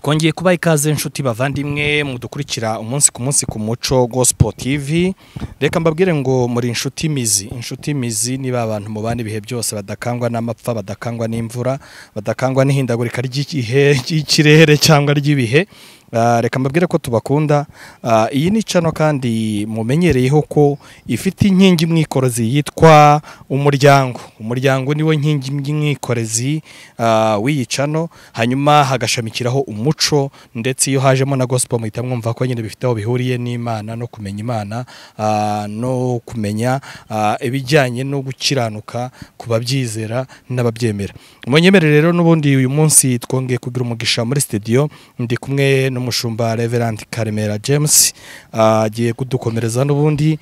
Twongeye kuba ikaze inshuti bavandimwe mudukurikira umunsi ku munsi ku Muco Gospel TV. Reka mbabwire ngo muri inshuti mizi niba abantu mu bandi bihe byose badakangwa n'amapfa, badakangwa n'imvura, badakangwa n'ihindagurika ry'ikirere cyangwa ry'ibihe. Reka mbabwire ko tubakunda. Iyi ni channel kandi mumenyereyeho ko ifite inkingi mwikorezi yitwa umuryango niwe nkingi mwikorezi w'iyi channel, hanyuma hagashamikiraho umuco, ndetse iyo hajemo na gospel muhita mwumva ko nyine bifite aho bihuriye n'Imana no kumenya Imana, no kumenya ibijyanye no gukiranuka kubabyizera n'ababyemera. Munyemerere rero n'ubundi uyu munsi twongeye kugira umugisha muri studio, ndi kumwe n'umushumba Reverend Karemera James, agiye kudukomereza n'ubundi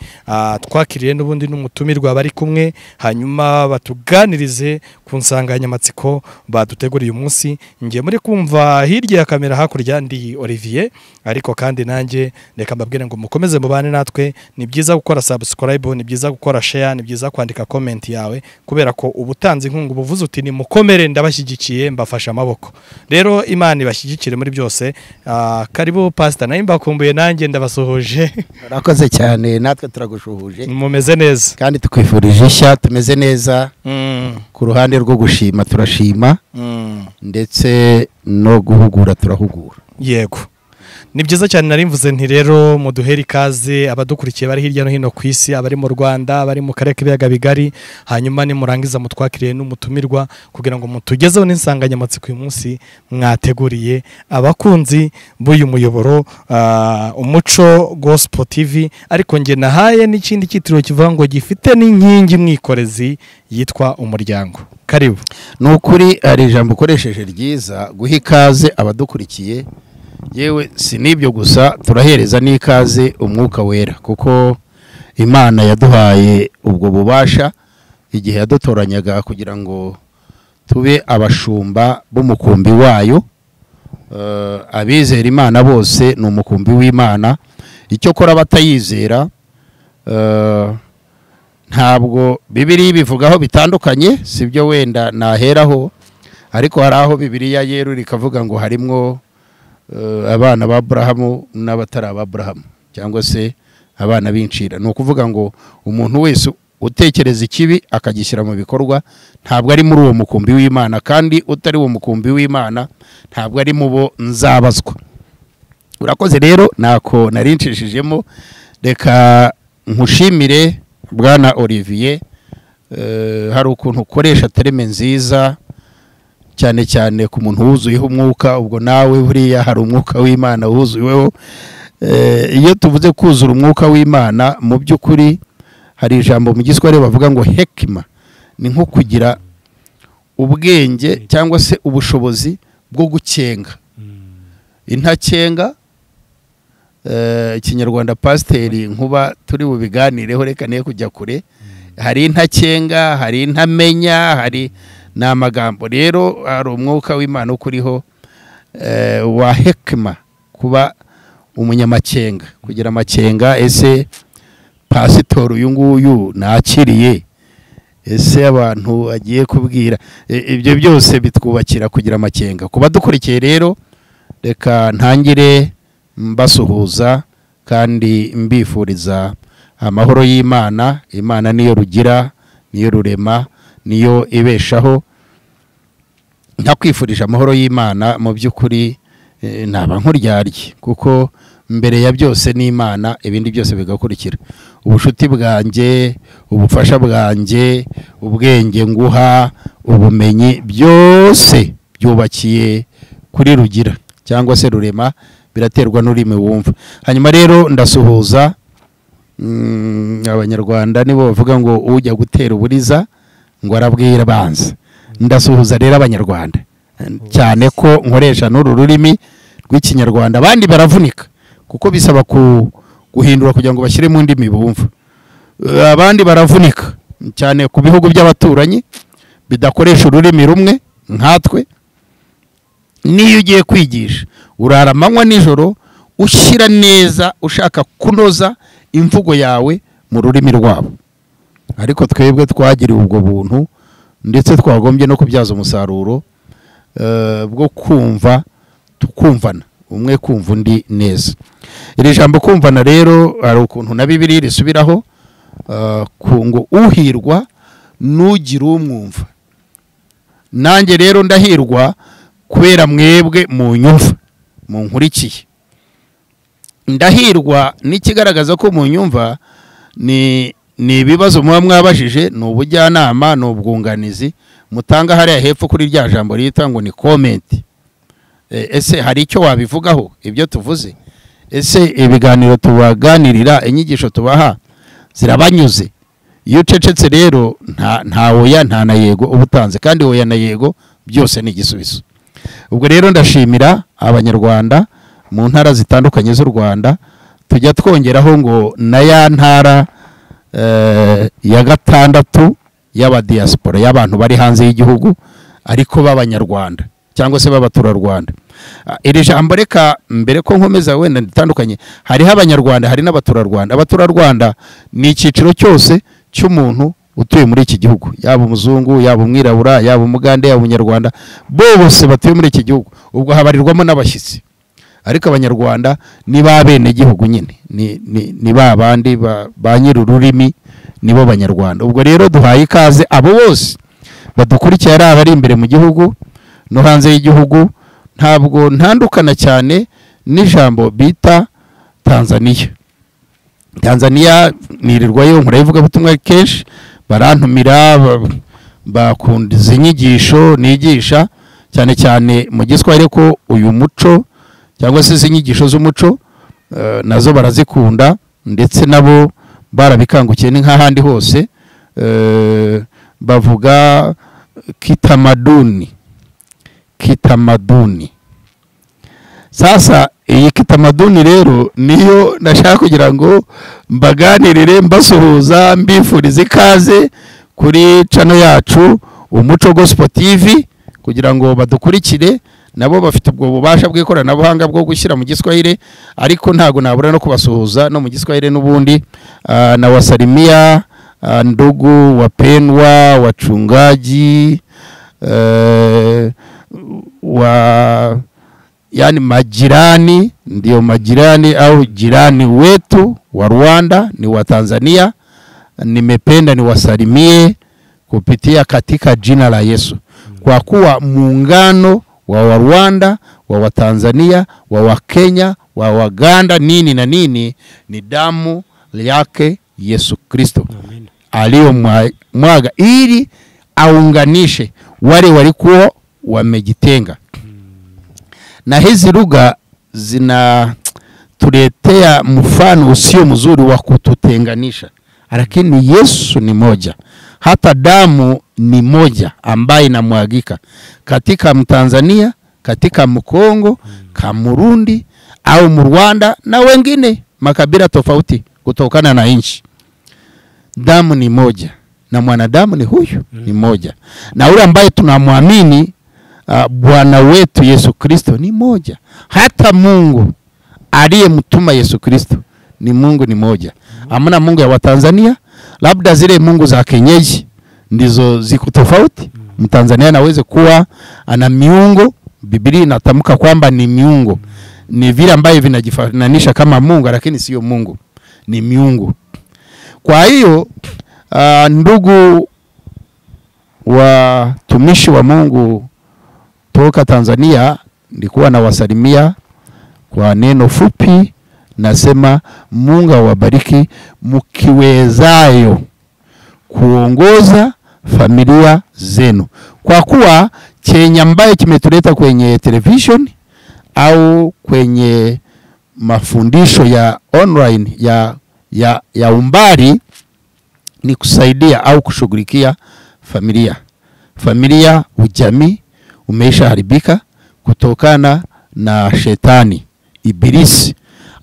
twakiriye n'ubundi n'umutumirwa bari kumwe, hanyuma batuganirize ku nsanganyamatsiko baduteguriye uyu munsi. Ngiye muri kumva hirya ya kamera hakurya ndi Olivier, ariko kandi nanjye reka mbabwire ngo mukomeze mubane natwe. Ni byiza gukora subscribe, ni byiza gukora share, ni byiza kwandika comment yawe, kubera ko ubutanzi inkungu buvuze uti ni mukomere ndabashyigikiye mbafasha amaboko. Rero Imana ibashyigikire muri byose. Karibu Pastor, nayo mbakumbuye nanjye ndabasohoje. Urakoze cyane, natwe turagushuhuje. Mumeze neza kandi tukwifurije ishya, tumeze neza. Ku ruhande rwo gushima turashima, ndetse no guhugura turahugura. Yego, ni byiza cyane. Narimvuze nti rero muduheri kaze abadukurikiye bari hirya no hino ku isi, abari mu Rwanda, abari mu karere k'ibiyaga bigari, hanyuma ni murangiza mutwakiriye n'umutumirwa kugira ngo mutugezeho n'insanganyamatsiko uyu munsi mwateguriye abakunzi b'uyu muyoboro Umuco Gospel TV. Ariko nge nahaye n'ikindi cyitiro kivuga ngo gifite n'inkingi mwikorezi yitwa umuryango. Karibu. Nukuri ari ijambo ukoresheje ryiza, guha ikaze abadukurikiye. Yewe si nibyo gusa, turahereza n'ikaze umwuka wera, kuko Imana yaduhaye ubwo bubasha igihe yadutoranyaga kugira ngo tube abashumba b'umukumbi wayo. Abizera Imana bose ni umukumbi w'Imana. Icyo kora batayizera ntabwo Bibiliya bivugaho bitandukanye, sibyo wenda naheraho, ariko hari aho Bibiliya yerura ikavuga ngo harimwo abana ba Abrahamu n'abatari aba Abrahamu, cyangwa se abana b'incira. Ni ukuvuga ngo umuntu wese utekereza ikibi akagishyira mu bikorwa ntabwo ari muri uwo mukumbi w'Imana, kandi utari uwo mukumbi w'Imana ntabwo ari mu bo nzabazwa. Urakoze rero, nako narinshishijemo. Reka nkushimire Bwana Olivier, hari ukuntu ukoresha tereme nziza cyane cyane ku muntu wuzuyeho umwuka. Ubwo nawe buriya hari umwuka w'Imana wuzuyeho. Iyo tuvuze kuzura umwuka w'Imana, mu by'ukuri hari ijambo mu Giswahili bavuga ngo hekima, ni nko kugira ubwenge cyangwa se ubushobozi bwo gukenga. Intakenga, Ikinyarwanda Pasiteri Nkuba turi bubiganireho, reka ne kujya kure. Hari intakenga, hari intamenya, hari n'amagambo. Rero hari umwuka w'Imana ukuriho wa hekima, kuba umunyamakenga, kugira amakenga. Ese pasitori uyu nguyu nakiriye, ese abantu agiye kubwira, ibyo byose bitwubakira kugira amakenga. Kuba dukurikiye rero, reka ntangire mbasuhuza kandi mbifuriza amahoro y'Imana. Imana niyo rugira, niyo rurema, niyo ibeshaho. Ntakwifurije amahoro y'Imana, mu by'ukuri naba nkuryarye, kuko mbere ya byose ni Imana, ibindi byose bigakurikira. Ubushuti bwanjye, ubufasha bwanjye, ubwenge nguha, ubumenyi, byose byubakiye kuri rugira cyangwa se rurema, biraterwa n'ururimi wumva. Hanyuma rero ndasuhuza Abanyarwanda nibo bavuga ngo ujya gutera uburiza ngo arabwira banza. Ndasuhuza rero Abanyarwanda, cyane ko nkoresha n'uru rurimi rw'Ikinyarwanda. Abandi baravunika kuko bisaba guhindura kugira ngo bashyire mu ndimi bumva. Abandi baravunika cyane ku bihugu by'abaturanyi bidakoresha ururimi rumwe nkatwe. Niyo ugiye kwigisha urara amanywa nijoro ushyira neza, ushaka kunoza imvugo yawe mu rurimi rwabo. Ariko twebwe twagiriwe ubwo buntu, ndetse twagombye no kubyaza umusaruro bwo kumva tukumvana, umwe kumva undi neza. Iri jambo kumvana rero ari ukuntu na Bibiliya risubiraho ngo uhirwa nugira umwumva. Nanjye rero ndahirwa kubera mwebwe mu nyumva, mu nkurikiye. Ndahirwa n'ikigaragaza ko mu nyumva ni ibibazo muba mwabajije, ni ubujyanama, ni ubwunganizi mutanga hariya hepfo kuri rya jambo rita ngo ni comment. Ese hari icyo wabivugaho ibyo tuvuze? Ese ibiganiro tubaganirira, inyigisho tubaha zirabanyuze? Iyo ucecetse rero nta oya nta na yego ubutanze, kandi oya na yego byose ni igisubizo. Ubwo rero ndashimira abanyarwanda mu ntara zitandukanye z'u Rwanda, tujya twongeraho ngo na ya ntara ya gatandatu y'aba diaspora, y'abantu bari hanze y'igihugu ariko b'abanyarwanda cyangwa se b'abaturarwanda. Iri jambo reka mbere ko nkomeza wenda nditandukanye, hariho abanyarwanda, hari n'abaturarwanda. Abaturarwanda ni icyiciro cyose cy'umuntu utuye muri iki gihugu, yaba umuzungu, yaba umwirabura, yaba umugande, yaba umunyarwanda, bose batuye muri iki gihugu. Ubwo habarirwamo n'abashyitsi, ariko abanyarwanda ni ba bene gihugu nyine, ni ba bandi ba nyir'ururimi, nibo banyarwanda. Ubwo rero duhaye ikaze abo bose badukurikiye, ari abari imbere mu gihugu no hanze y'igihugu. Ntabwo ntandukana cyane n'ijambo bita Tanzania. Tanzania nirirwayo nkurayivuga butumwa kenshi, barantumira, bakunda izi nyigisho nigisha cyane cyane mu Giswahili, ko uyu muco cyangwa se izi nyigisho z'umuco nazo barazikunda, ndetse nabo barabikangukiye. ni nk'ahandi hose bavuga kitamaduni. Sasa iyi kitamaduni rero niyo nashaka kugira ngo mbaganirire, mbasuhuza, mbifuriza ikaze kuri channel yacu Umuco Gospel TV, kugira ngo badukurikire. Nabo bafite ubwo bubasha bw'ikoranabuhanga bwo gushyira mu Giswahili, ariko ntago nabura no kubasuhuza no mu Giswahili n'ubundi. Na wasalimia ndugu wapendwa, wachungaji, yani majirani, ndio majirani au jirani wetu wa Rwanda, ni wa Tanzania. Nimependa niwasalimie kupitia katika jina la Yesu, kwa kuwa muungano wa Rwanda, wa Tanzania, wa Kenya, wa Waganda, nini na nini, ni damu yake Yesu Kristo aliyomwaga ili aunganishe wale walikuwa wamejitenga. Na hizi lugha zinatuletea mfano usio mzuri wa kututenganisha, lakini Yesu ni moja. Hata damu ni moja ambayo inamwagika katika Mtanzania, katika Mkongo, Kamurundi au Mrwanda na wengine makabila tofauti kutokana na nchi. Damu ni moja na mwanadamu ni huyu ni moja, na yule ambaye tunamwamini Bwana wetu Yesu Kristo ni moja. Hata Mungu aliyemtuma Yesu Kristo ni Mungu, ni moja. Hamna Mungu ya Watanzania, labda zile Mungu za kienyeji ndizo ziko tofauti. Mtanzania anaweza kuwa ana miungu, Biblia inatamka kwamba ni miungu, ni vile ambaye vinajifananisha kama Mungu, lakini sio Mungu, ni miungu. Kwa hiyo ndugu watumishi wa Mungu toka Tanzania, nilikuwa na wasalimia kwa neno fupi, nasema Mungu awabariki mkiwezayo kuongoza familia zenu, kwa kuwa chenye ambaye kimetuleta kwenye television au kwenye mafundisho ya online ya umbali ni kusaidia au kushughulikia familia. Ujamii umeisha haribika kutokana na shetani Ibilisi.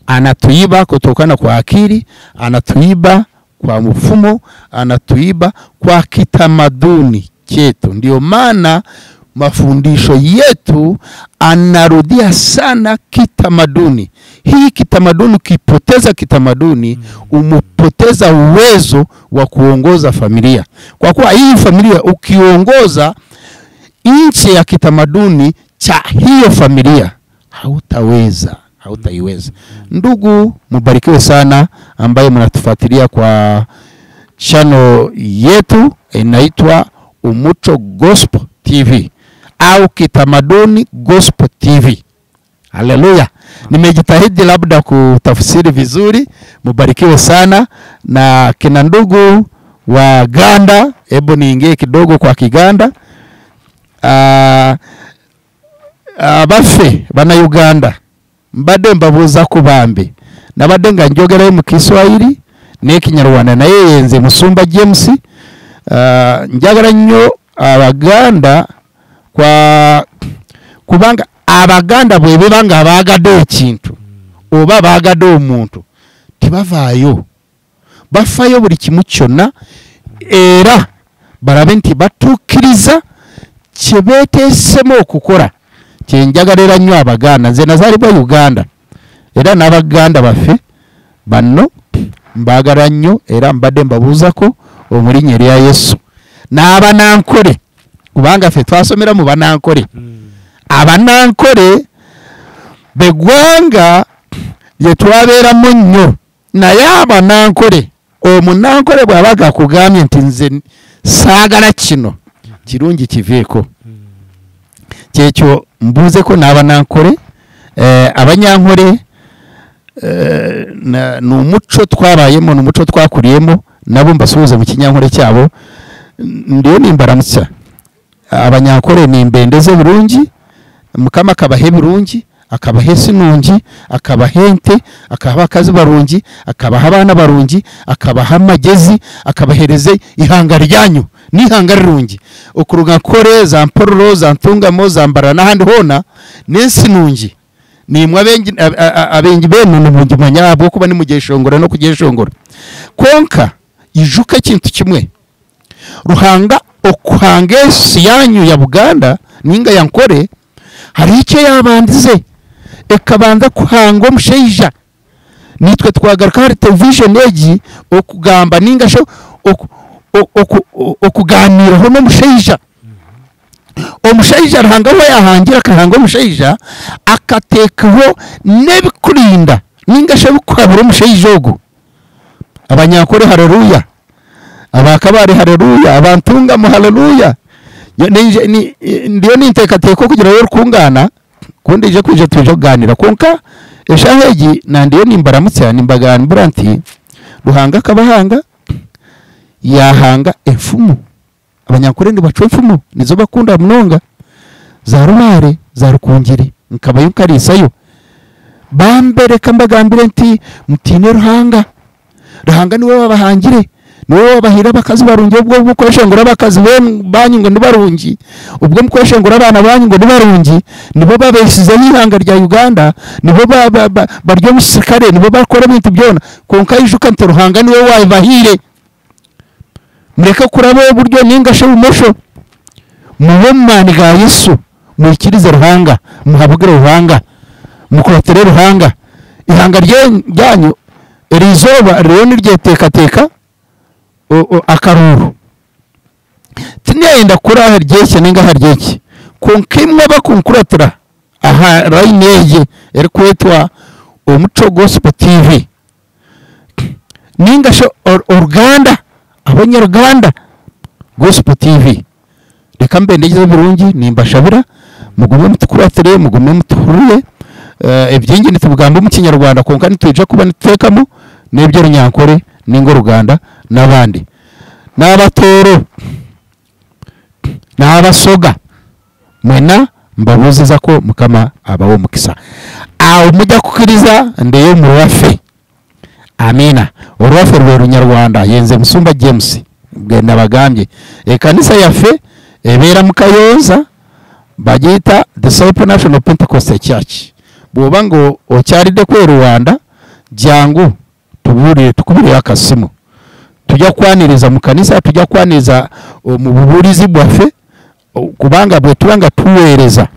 Anatuiba kutokana kwa akili, anatuiba kwa mfumo, anatuiba kwa kitamaduni chetu. Ndio maana mafundisho yetu anarudia sana kitamaduni. Hii kitamaduni, ukipoteza kitamaduni, umepoteza uwezo wa kuongoza familia. Kwa kuwa hii familia ukiongoza nje ya kitamaduni cha hiyo familia, hautaiweza. Ndugu, mubarikiwe sana ambaye mnatufuatilia kwa channel yetu inaitwa Umuco Gospel TV au Kitamaduni Gospel TV. Haleluya. Nimejitahidi labda kutafsiri vizuri. Mubarikiwe sana. Na kina ndugu wa Ganda, hebu niingie kidogo kwa Kiganda. Abafe bana Uganda mbade mbabuza kubambe nabadenga njogera mu Kiswahili ne Kinyarwanda na yenze Musumba James. Njagara nnyo Abaganda kwa kubanga Abaganda bwebe banga abagade ekintu oba bagade omuntu tibavaayo, bafayo buli kimu kyonna era barabe nti batuukiriza kye beeteesemu okukola. Kyenjagalira nnyo Abaganda, nze nazaalibwa Uganda era n'Abaganda baffe banno mbagala nnyo era mbadde mbabuuzako omulinnya erya Yesu. N'Abanankole kubanga ffe twasomera mu Banankole. Abanankole begwanga lye twabeeramu nnyo, naye Abanankole Omunankole bw'abaga akugambye nti nze saagala kino kirungi kiveeko. Kyekyo mbuuzeko n'Abanankole. Abanyankole n'omuco twabayemo n'omuco twakuliyemo nabo mbasuubize mu Kinyankole kyabo. Ndiyo nimbaramutsa Abanyankole nimbendeze bulungi, Mukama akabahe bulungi, akabahe sinungi, akabahe ente, akabaha abakazi barungi, akabaha abaana barungi, akabaha amagezi, akabahereze ihanga ryanyu n'ihanga rirungi okuruga nkore za mpororo za ntungamo za mbara n'ahandi hona n'ensi nungi. Nimwe abengi benu n'ubungi manyabwo kuba ni mugeshongora no kugeshongora konka ijuka kintu kimwe Ruhanga okuhanga ensi yanyu ya Buganda ninga yankore hari icyo yabandize ekabanza kuhanga omushaija. Nitwe twagaruka hari television egi okugamba ninga sho okuganiraho n'omushaija. Omushaija ruhanga we yahangira akahanga omushaija akateekaho n'ebikurinda ninga sho bikwabura omushaija ogu. Abanyankole haleluya, Abakabari haleluya, Abantungamo haleluya. Ndiyo ninteekateeka kugira ngo rukungana kundi ije kuje tuje kuganira konka eshahegi na ndiyo nimbaramutsa nimbaganira nti Ruhanga kabahanga yahanga efumu. Abanyankole ndi bacu efumu nizo bakunda munonga za Rubare za Rukungiri nkabayo karisayo bambereka mbagambire nti mutine Ruhanga. Ruhanga niwe wabahangire, niwe wabahira abakazi barungi. Ubwo mukoshengura abakazi banyu ngo nibarungi, ubwo mukoshengura abana banyu ngo nibarungi, nibo babeshize n'ihanga rya Uganda, nibo baryo musikare, nibo bakora ibintu byona konka yijuka nti Ruhanga niwe wabahire. Mureke kurabo buryo ningashe umosho mubomani ga Yesu, mukirize Ruhanga, muhabugire Ruhanga, mukotere Ruhanga. Ihanga ryanyu rizoba rero niryetekateka akaruru tinenda kuraha ryeke ninga haryeke konkimwe bakunkuratira aha rayineye eri kwetwa Umuco Gospel TV ninga sho Uganda Abanyarwanda Gospel TV. Reka mbendegeze burungi nimbashabira mugume mutukuratire mugume mutuhuruye ebyingi nitubugamba mu Kinyarwanda konka nituje kuba nitekamo n'ebyo Runyankore ningo Ruganda n'abandi n'abatoro n'abasoga mwena mbabuziza ko Mukama abawo mukisa aho mujya kukiriza ndeyo mu Ruwafe. Amina. Uruwafe rwe Runyarwanda yenze Musumba James bwenda bagambye kanisa yafe ebera mu Kayonza bagita Disciple National Pentecostal Church. Boba ngo ocyaride kwe Rwanda jangu tuburire tukubire akasimo tujya kwaniriza mu kanisa, tujya kwaniriza mu buburizi bwafe kubanga bwe tubanga tuwereza.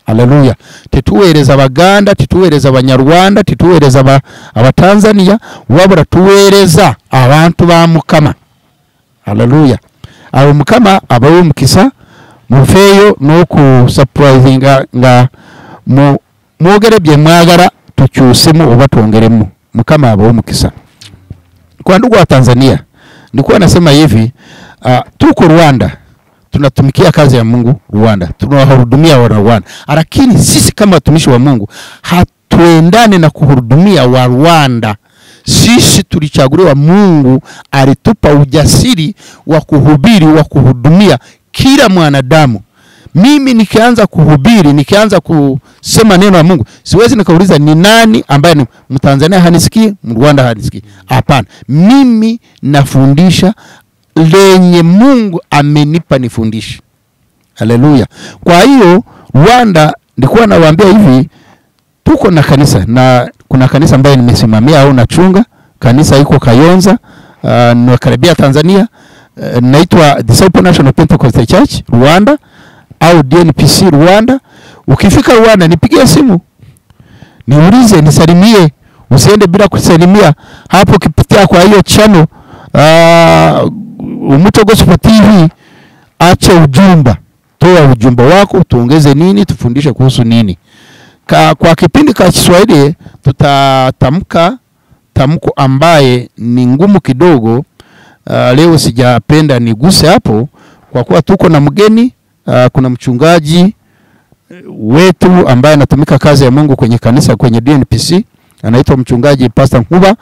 Haleluya. Tituwereza Abaganda, tituwereza Abanyarwanda, tituwereza Abatanzania, wabura tuwereza abantu ba Mukama. Haleluya. Abo Mukama abawo mukisa mufeyo no ku surprisinga nga mu mwogerebye mwagara tucyusemo ubatongeremo mkama abo mukisa. Kwa ndugu wa Tanzania nilikuwa nasema hivi, tuko Rwanda tunatumikia kazi ya Mungu Rwanda, tunawahudumia wa Rwanda, lakini sisi kama watumishi wa Mungu hatuendane na kuhudumia wa Rwanda. Sisi tulichaguliwa, Mungu alitupa ujasiri wa kuhubiri, wa kuhudumia kila mwanadamu. Mimi nikianza kuhubiri, nikianza kusema neno la Mungu, siwezi nikauliza ni nani ambaye ni Mtanzania hanisikii, Rwanda hanisikii. Hapana, mimi nafundisha lenye Mungu amenipa nifundishe. Haleluya. Kwa hiyo Rwanda nilikuwa nawaambia hivi, tuko na kanisa, na kuna kanisa ambaye nimesimamia au nachunga, kanisa iko Kayonza, na karibia Tanzania, naitwa Disciple National Pentecostal Church Rwanda au DNPC Rwanda. Ukifika Rwanda nipigie simu, niulize, nisalimie, usiende bila kusalimia. Hapo kipitia kwa hiyo channel Umuco Gospel TV, acha ujumba, toa ujumba wako, tuongeze nini, tufundishe kuhusu nini. Kwa kipindi cha Kiswahili tutatamka tamko ambaye ni ngumu kidogo. Leo sijapenda niguse hapo kwa kuwa tuko na mgeni. Kuna mchungaji wetu ambaye anatumika kazi ya Mungu kwenye kanisa, kwenye DNPC, anaitwa mchungaji Pastor Nkuba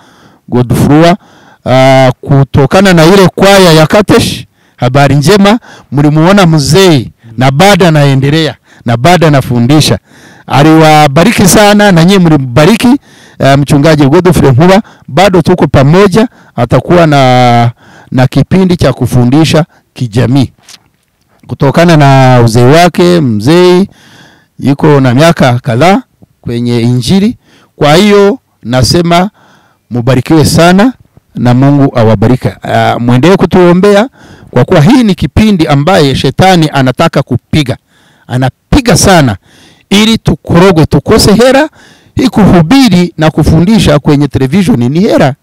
Godfrey. Kutokana na ile kwaya ya Katesh habari njema, mlimuona mzee na baada anaendelea na baada anafundisha. Aliwabariki sana na nyinyi mlimbariki. Mchungaji Godfrey Nkuba bado tuko pamoja, atakuwa na kipindi cha kufundisha kijamii. Kutokana na uzee wake, mzee yuko na miaka kadhaa kwenye injili. Kwa hiyo nasema mubarikiwe sana na Mungu awabariki. Muendelee kutuombea kwa kuwa hii ni kipindi ambaye shetani anataka kupiga. Anapiga sana ili tukorogwe, tukose hera. Hii kuhubiri na kufundisha kwenye television ni hera.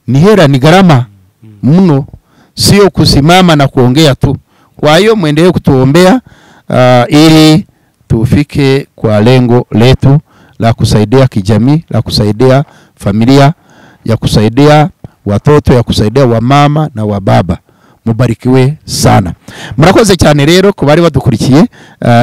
Ni hera, ni gharama mno, sio kusimama na kuongea tu. Kwa hiyo muendelee kutuombea ili tufike kwa lengo letu la kusaidia kijamii, la kusaidia familia, ya kusaidia watoto, ya kusaidia wamama na wababa. Mubarikiwe sana. Murakoze cyane rero kubari badukurikiye.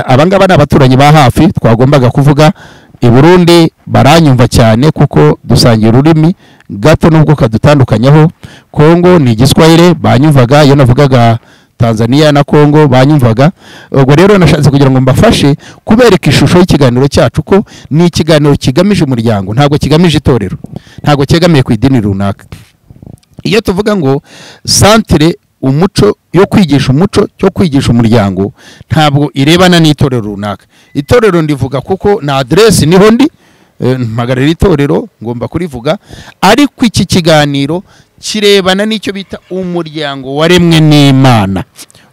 Abangaba n'abaturanyi ba hafi twagombaga kuvuga i Burundi baranyumva cyane kuko dusangiye ururimi gato nubwo kadutandukanyaho. Kongo ni Igiswahili banyumvaga, iyo navugaga Tanzania na Kongo banyumvaga. Ubwo rero nashatse kugira ngo mbafashe kubereka ishusho y'ikiganiro cyacu ko ni ikiganiro kigamije umuryango, ntago kigamije itorero, ntago cyegamiye ku idini runaka. Iyo tuvuga ngo centre umuco yo kwigisha umuco cyo kwigisha umuryango, ntabwo irebana n'itorero runaka. Itorero ndivuga kuko na address niho ndi mpagarira itorero ngomba kurivuga, ariko iki kiganiro kirebana n'icyo bita umuryango waremwe n'Imana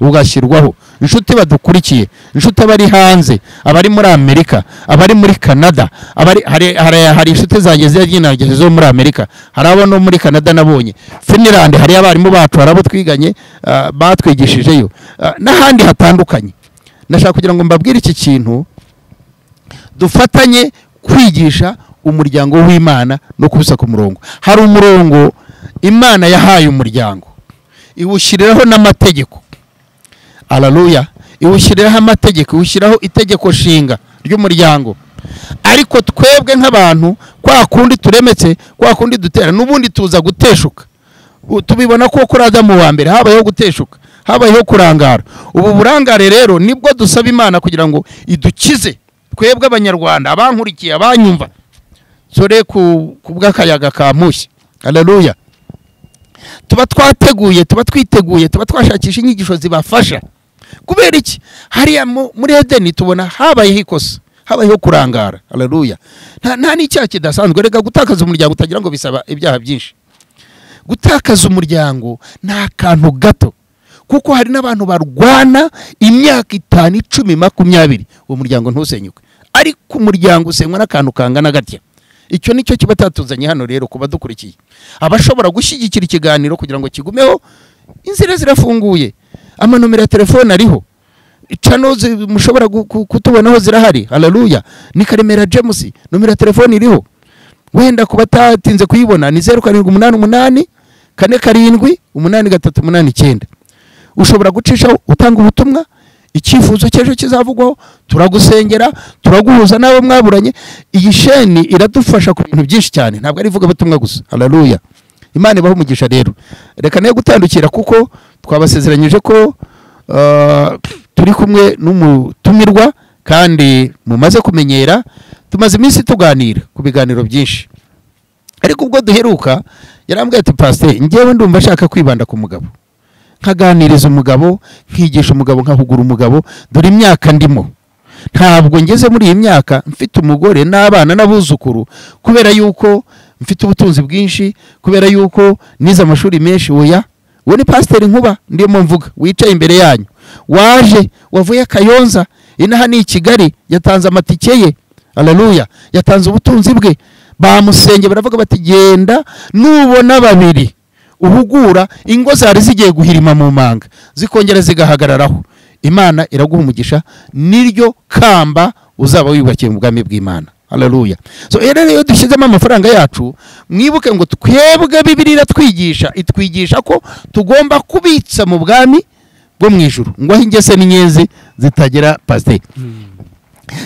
ugashyirwaho. Inshuti badukurikiye, inshuti abari hanze, abari muri Amerika, abari muri Canada, hari inshuti zanjye z'aginageze zo muri Amerika, hari abo no muri Canada nabonye, Finland hari abarimu bacu, harabo twiganye batwigishijeyo, n'ahandi hatandukanye. Nashaka kugira ngo mbabwire iki kintu, dufatanye kwigisha umuryango w'Imana no kubisa ku murongo. Hari umurongo Imana yahaye umuryango, iwushyiriraho n'amategeko. Haleluya. Iwushyiriraho amategeko, iwushyiraho itegeko shinga ry'umuryango. Ariko twebwe nk'abantu kwa kundi turemetse, kwa kundi dutera, nubundi tuza guteshuka. Tubibona ko kuri Adamu wa mbere habayeho guteshuka, habayeho kurangara. Ubu burangare rero nibwo dusaba Imana kugira ngo idukize twebwe abanyarwanda, abankurikiye, abanyumva, sore kubw'akayaga ka mushya. Haleluya. Tuba twateguye, tuba twiteguye, tuba twashakisha inyigisho zibafasha. Kubera iki? Hariya muri Edeni tubona habayeho ikosa, habayeho kurangara. Haleluya. Nta n'icyaha kidasanzwe. Reka gutakaza umuryango utagira ngo bisaba ibyaha byinshi. Gutakaza umuryango nta kantu gato, kuko hari n'abantu barwana imyaka 5, 10, 20 uwo muryango ntusenyuke, ariko umuryango usenywa n'akantu kangana gatya. Icyo nicyo kiba tatuzanye hano rero kuba dukurikiye. Abashobora gushyigikira ikiganiro kugira ngo kigumeho, inzira zirafunguye, amanomero ya telefone ariho, channels mushobora kutubonaho zirahari. Haleluya. Ni Karemera James, nomero ya telefone iriho. Wenda kuba tatinze kuyibona ni 0788 47 8389. Ushobora gucishaho utanga ubutumwa, icyifuzo cyejo kizavugwaho, turagusengera, turaguhuza nawe mwaburanye. Iyi sheni iradufasha ku bintu byinshi cyane, ntabwo ari ivuga ubutumwa gusa. Haleluya. Imana ibaho umugisha rero. Reka nayo gutandukira kuko twabasezeranyije ko turi kumwe n'umutumirwa kandi mumaze kumenyera, tumaze iminsi tuganira ku biganiro byinshi. Ariko ubwo duheruka yarambwiye ati pastor, ngewe ndumva ashaka kwibanda ku mugabo, nkaganiriza umugabo, nkigisha umugabo, nkahugura umugabo. Dore imyaka ndimo, ntabwo ngeze muri iyi myaka mfite umugore n'abana n'abuzukuru kubera yuko mfite ubutunzi bwinshi, kubera yuko nize amashuri menshi. Oya, we ni Pastor Nkuba ndimo mvuga, wicaye imbere yanyu, waje wavuye Kayonza inaha ni Kigali, yatanze amatike ye. Haleluya. Yatanze ubutunzi bwe, bamusenge baravuga bati genda nubona babiri uhugura, ingo zari zigiye guhirima mu manga zikongera zigahagararaho. Imana iraguha umugisha, niryo kamba uzaba wiyubakiye mu bwami bw'Imana. Haleluya. So rero dushyizemo amafaranga yacu, mwibuke ngo twebwe Bibiliya itwigisha ko tugomba kubitsa mu bwami bwo mu ijuru, ngo aho ingese n'inyenzi zitagera. Pastor,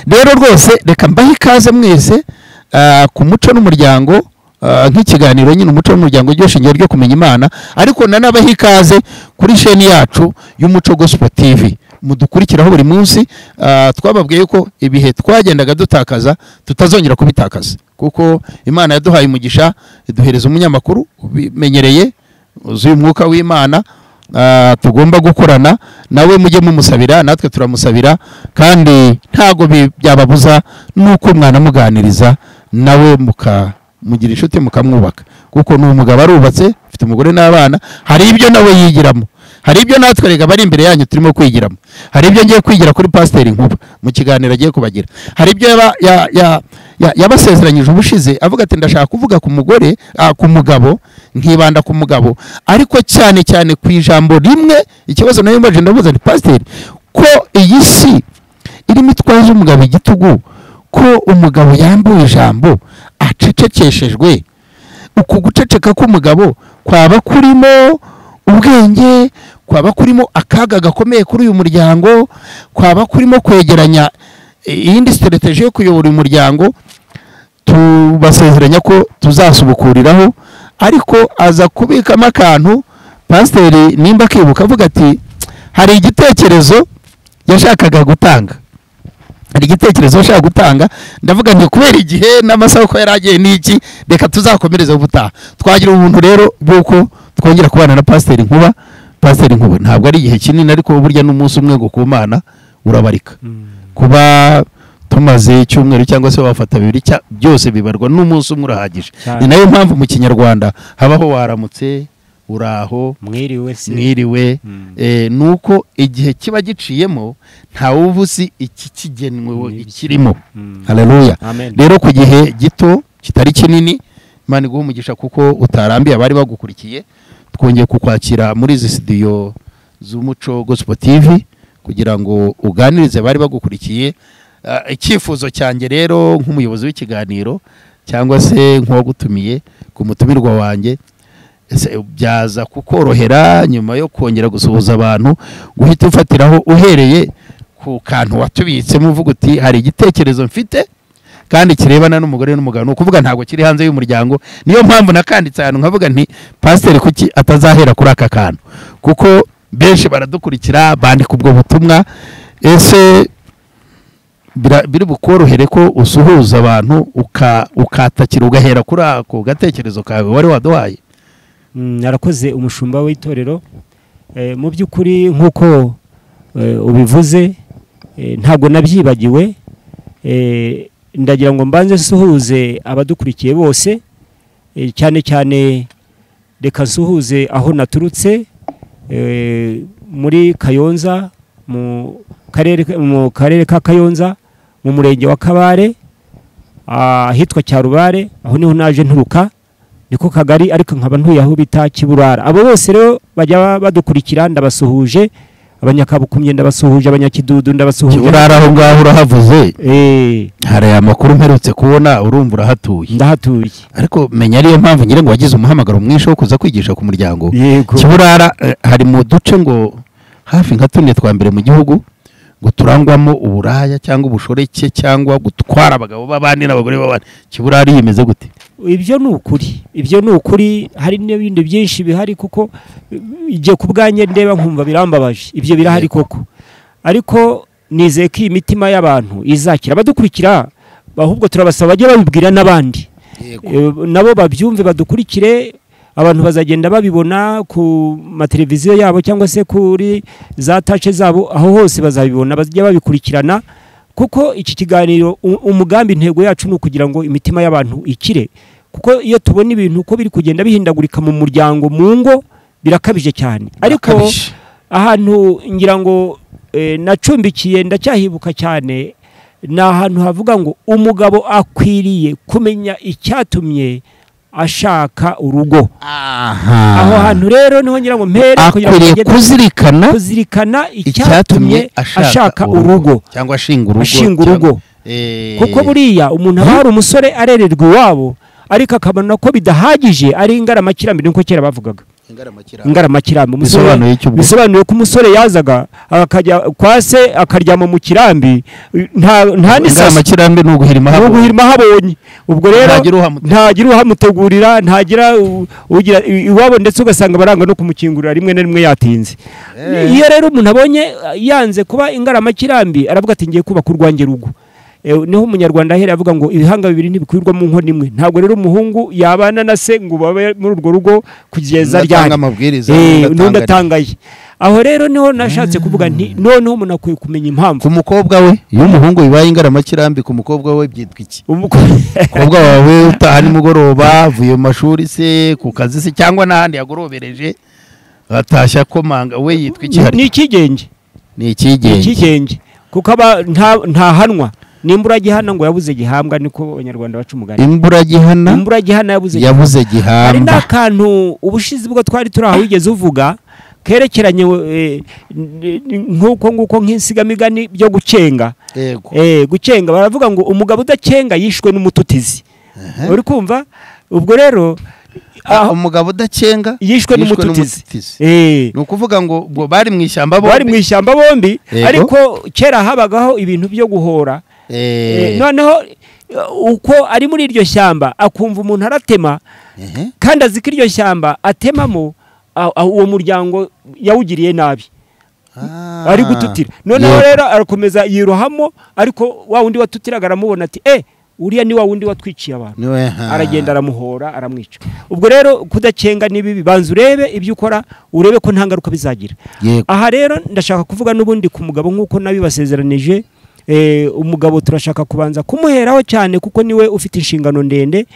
rero rwose reka mbahe ikaze mwese ku Muco n'Umuryango, nk'ikiganiro nyine Umuco n'Umuryango ryo shingiro ryo kumenya Imana. Ariko nanabahe ikaze kuri sheni yacu y'Umuco Gospel TV, mudukurikiraho buri munsi. Twababwiye ko ibihe twagendaga dutakaza tutazongera kubitakaza, kuko Imana yaduhaye umugisha, iduhereza umunyamakuru ubimenyereye, uzuye umwuka w'Imana. Tugomba gukorana nawe, mujye mumusabira, natwe turamusabira, kandi ntago byababuza nuko mwana muganiriza nawe mugira inshuti mukamwubaka, kuko n'umugabo arubatse, ufite umugore n'abana. Hari ibyo nawe yigiramo, hari ibyo natwe rega bari imbere yanyu turimo kwigiramo. Hari ibyo ngiye kwigira kuri Pastor Nkuba mu kiganiro agiye kubagira. Hari ibyo yabasezeranyije ubushize, avuga ati ndashaka kuvuga ku mugore, ku mugabo, nkibanda ku mugabo, ariko cyane cyane ku ijambo rimwe. Ikibazo nayo mbaje ndavuze nti Pastor, ko iyi si irimo itwaje umugabo igitugu, ko umugabo yambuye ijambo acecekeshejwe. Uku guceceka k'umugabo kwaba kurimo ubwenge, kwaba kurimo akaga gakomeye kuri uyu muryango, kwaba kurimo kwegeranya iyindi strategy yo kuyobora uyu muryango. Tubasezeranya ko tuzasubukuriraho, ariko aza kubikamo akantu. Pastor nimba kibuka avuga ati hari igitekerezo yashakaga gutanga, ndavuga nti kubera igihe n'amasaha ko yaragiye n'iki, reka tuzakomereza ubutaha. Twagira ubuntu rero bw'uko twongera kubana na Pastor Nkuba. Pastor Nkuba ntabwo ari igihe kinini, ariko burya n'umunsi umwe ngo ku Mana urabarika. Kuba tumaze icyumweru cyangwa se wafata bibiri, byose bibarwa n'umunsi umwe urahagije. Ni nayo mpamvu mu Kinyarwanda habaho waramutse, uraho, mwiriwe. Nuko igihe kiba giciyemo ntawe uvuzi iki kigenwe ikirimo. Haleluya. Rero ku gihe gito kitari kinini, Imana iguha umugisha kuko utarambiye abari bagukurikiye. Twongeye kukwakira muri izi studio z'Umuco Gospel TV kugira ngo uganirize bari bagukurikiye. Icyifuzo cyanjye rero nk'umuyobozi w'ikiganiro cyangwa se nk'uwagutumiye ku mutumirwa wanjye, byaza kukorohera nyuma yo kongera gusuhuza abantu, guhita ufatiraho uhereye ku kantu watubitsemo, uvuga uti hari igitekerezo mfite kandi kirebana n'umugore n'umugabo. Ni ukuvuga ntabwo kiri hanze y'umuryango. Niyo mpamvu nakanditse ahantu nkavuga nti Pastor kuki atazahera kuri aka kantu, kuko benshi baradukurikira bandika ubwo butumwa. Ese biri bukorohere ko usuhuza abantu ukatakira ugahera kuri ako gatekerezo kawe wari waduhaye? Narakoze umushumba w'itorero. Mu by'ukuri nk'uko ubivuze, ntabwo nabyibagiwe. Ndagira ngo mbanze suhuze abadukurikiye bose, cyane cyane reka suhuze aho naturutse, muri Kayonza, mu karere ka Kayonza, mu murenge wa Kabare, ahitwa Cyarubare, aho niho naje nturuka, niko kagari, ariko nkaba ntuye aho bita Kiburara. Abo bose rero bajya badukurikira ndabasuhuje, abanyakabukumye ndabasuhuje, abanyakidudu ndabasuhuje. Kiburara aho ngaho urahavuze. Hari amakuru mperutse kubona urumva urahatuye. Ndahatuye. Ariko menya ariyo mpamvu nyire ngo wagize umuhamagaro mwinshi wo kuza kwigisha ku muryango. Kiburara hari mu duce ngo hafi nka tune twa mbere mu gihugu ngo turangwamo uburaya cyangwa ubushoreke cyangwa gutwara abagabo b'abandi n'abagore b'abandi. Kiburara yimeze gute? Ibyo ni ukuri hari n'ibindi byinshi bihari kuko igiye kubwanye ndeba nkumva birambabaje. Ibyo birahari koko, ariko nizeye ko iyi mitima y'abantu izakira. Abadukurikira ahubwo turabasaba bajye babibwira n'abandi, nabo babyumve badukurikire. Abantu bazagenda babibona ku mateleviziyo yabo cyangwa se kuri za tace zabo, aho hose bazabibona, bajya babikurikirana, kuko iki kiganiro umugambi intego yacu ni ukugira ngo imitima y'abantu ikire. Kuko iyo tubona ibintu uko biri kugenda bihindagurika mu muryango, mu ngo, birakabije cyane. Ariko ahantu ngira ngo nacumbikiye ndacyahibuka cyane, ni ahantu havuga ngo umugabo akwiriye kumenya icyatumye ashaka urugo. Aho hantu rero niho ngira ngo mpere akwiriye kuzirikana icyatumye ashaka urugo cyangwa ashinga urugo. Kuko buriya umuntu aba hari umusore arererwa iwabo, ariko akabona ko bidahagije, ari ingaramakirambi niko kera bavugaga. Ingaramakirambi bisobanuye ko umusore yazaga akajya kwa se akaryama mu kirambi, nta ingaramakirambi ni uguhirima habonye. Ubwo rero ntagira uhamutegurira, ntagira ugira iwabo, ndetse ugasanga baranga no kumukingurira rimwe na rimwe yatinze. Iyo rero umuntu abonye yanze kuba ingaramakirambi, aravuga ati ngiye kubaka urwanjye rugo. Niho umunyarwanda ahera avuga ngo ibihanga bibiri ntibikwirwa mu nkono imwe. Ntabwo rero umuhungu yabana na se ngo babe muri urwo rugo kugeza ryari, n'undi atangaye. Aho rero niho nashatse kuvuga nti noneho umuntu akwiye kumenya impamvu. Ku mukobwa we, iyo umuhungu bibaye ingaramakirambi, ku mukobwa we byitwa iki? Umukobwa wawe utaha nimugoroba avuye mu mashuri se, ku kazi se, cyangwa n'ahandi yagorobereje atashya komanga, we yitwa iki? Ni ikigenge. Kuko aba ntahanwa. Nimburagihana ngo yabuze gihambwa, niko abanyarwanda baca umugani. Imburagihana yabuze gihamba. Hari n'akantu ubushizi bwo twari turi aho wigeze uvuga kerekeranye nk'uko nk'insigamigani byo gucenga. Gucenga baravuga ngo umugabo udacenga yishwe n'umututizi. Uri kumva? Ubwo rero umugabo udacenga yishwe n'umututizi. Ni ukuvuga ngo bari mu ishyamba bombi, ariko kera habagaho ibintu byo guhora. Noneho uko ari muri iryo shyamba akumva umuntu aratema, kandi azi ko iryo shyamba atemamo uwo muryango yawugiriye nabi, ari gututira. Noneho rero arakomeza yirohamo, ariko wa wundi watutiraga aramubona ati uriya ni wa wundi watwiciye abantu, aragenda aramuhora aramwica. Ubwo rero kudacenga nibi, banza urebe ibyo ukora, urebe ko nta ngaruka bizagira. Aha rero ndashaka kuvuga n'ubundi ku mugabo nk'uko nabibasezeranije. Umugabo turashaka kubanza kumuheraho cyane, kuko niwe ufite inshingano ndende,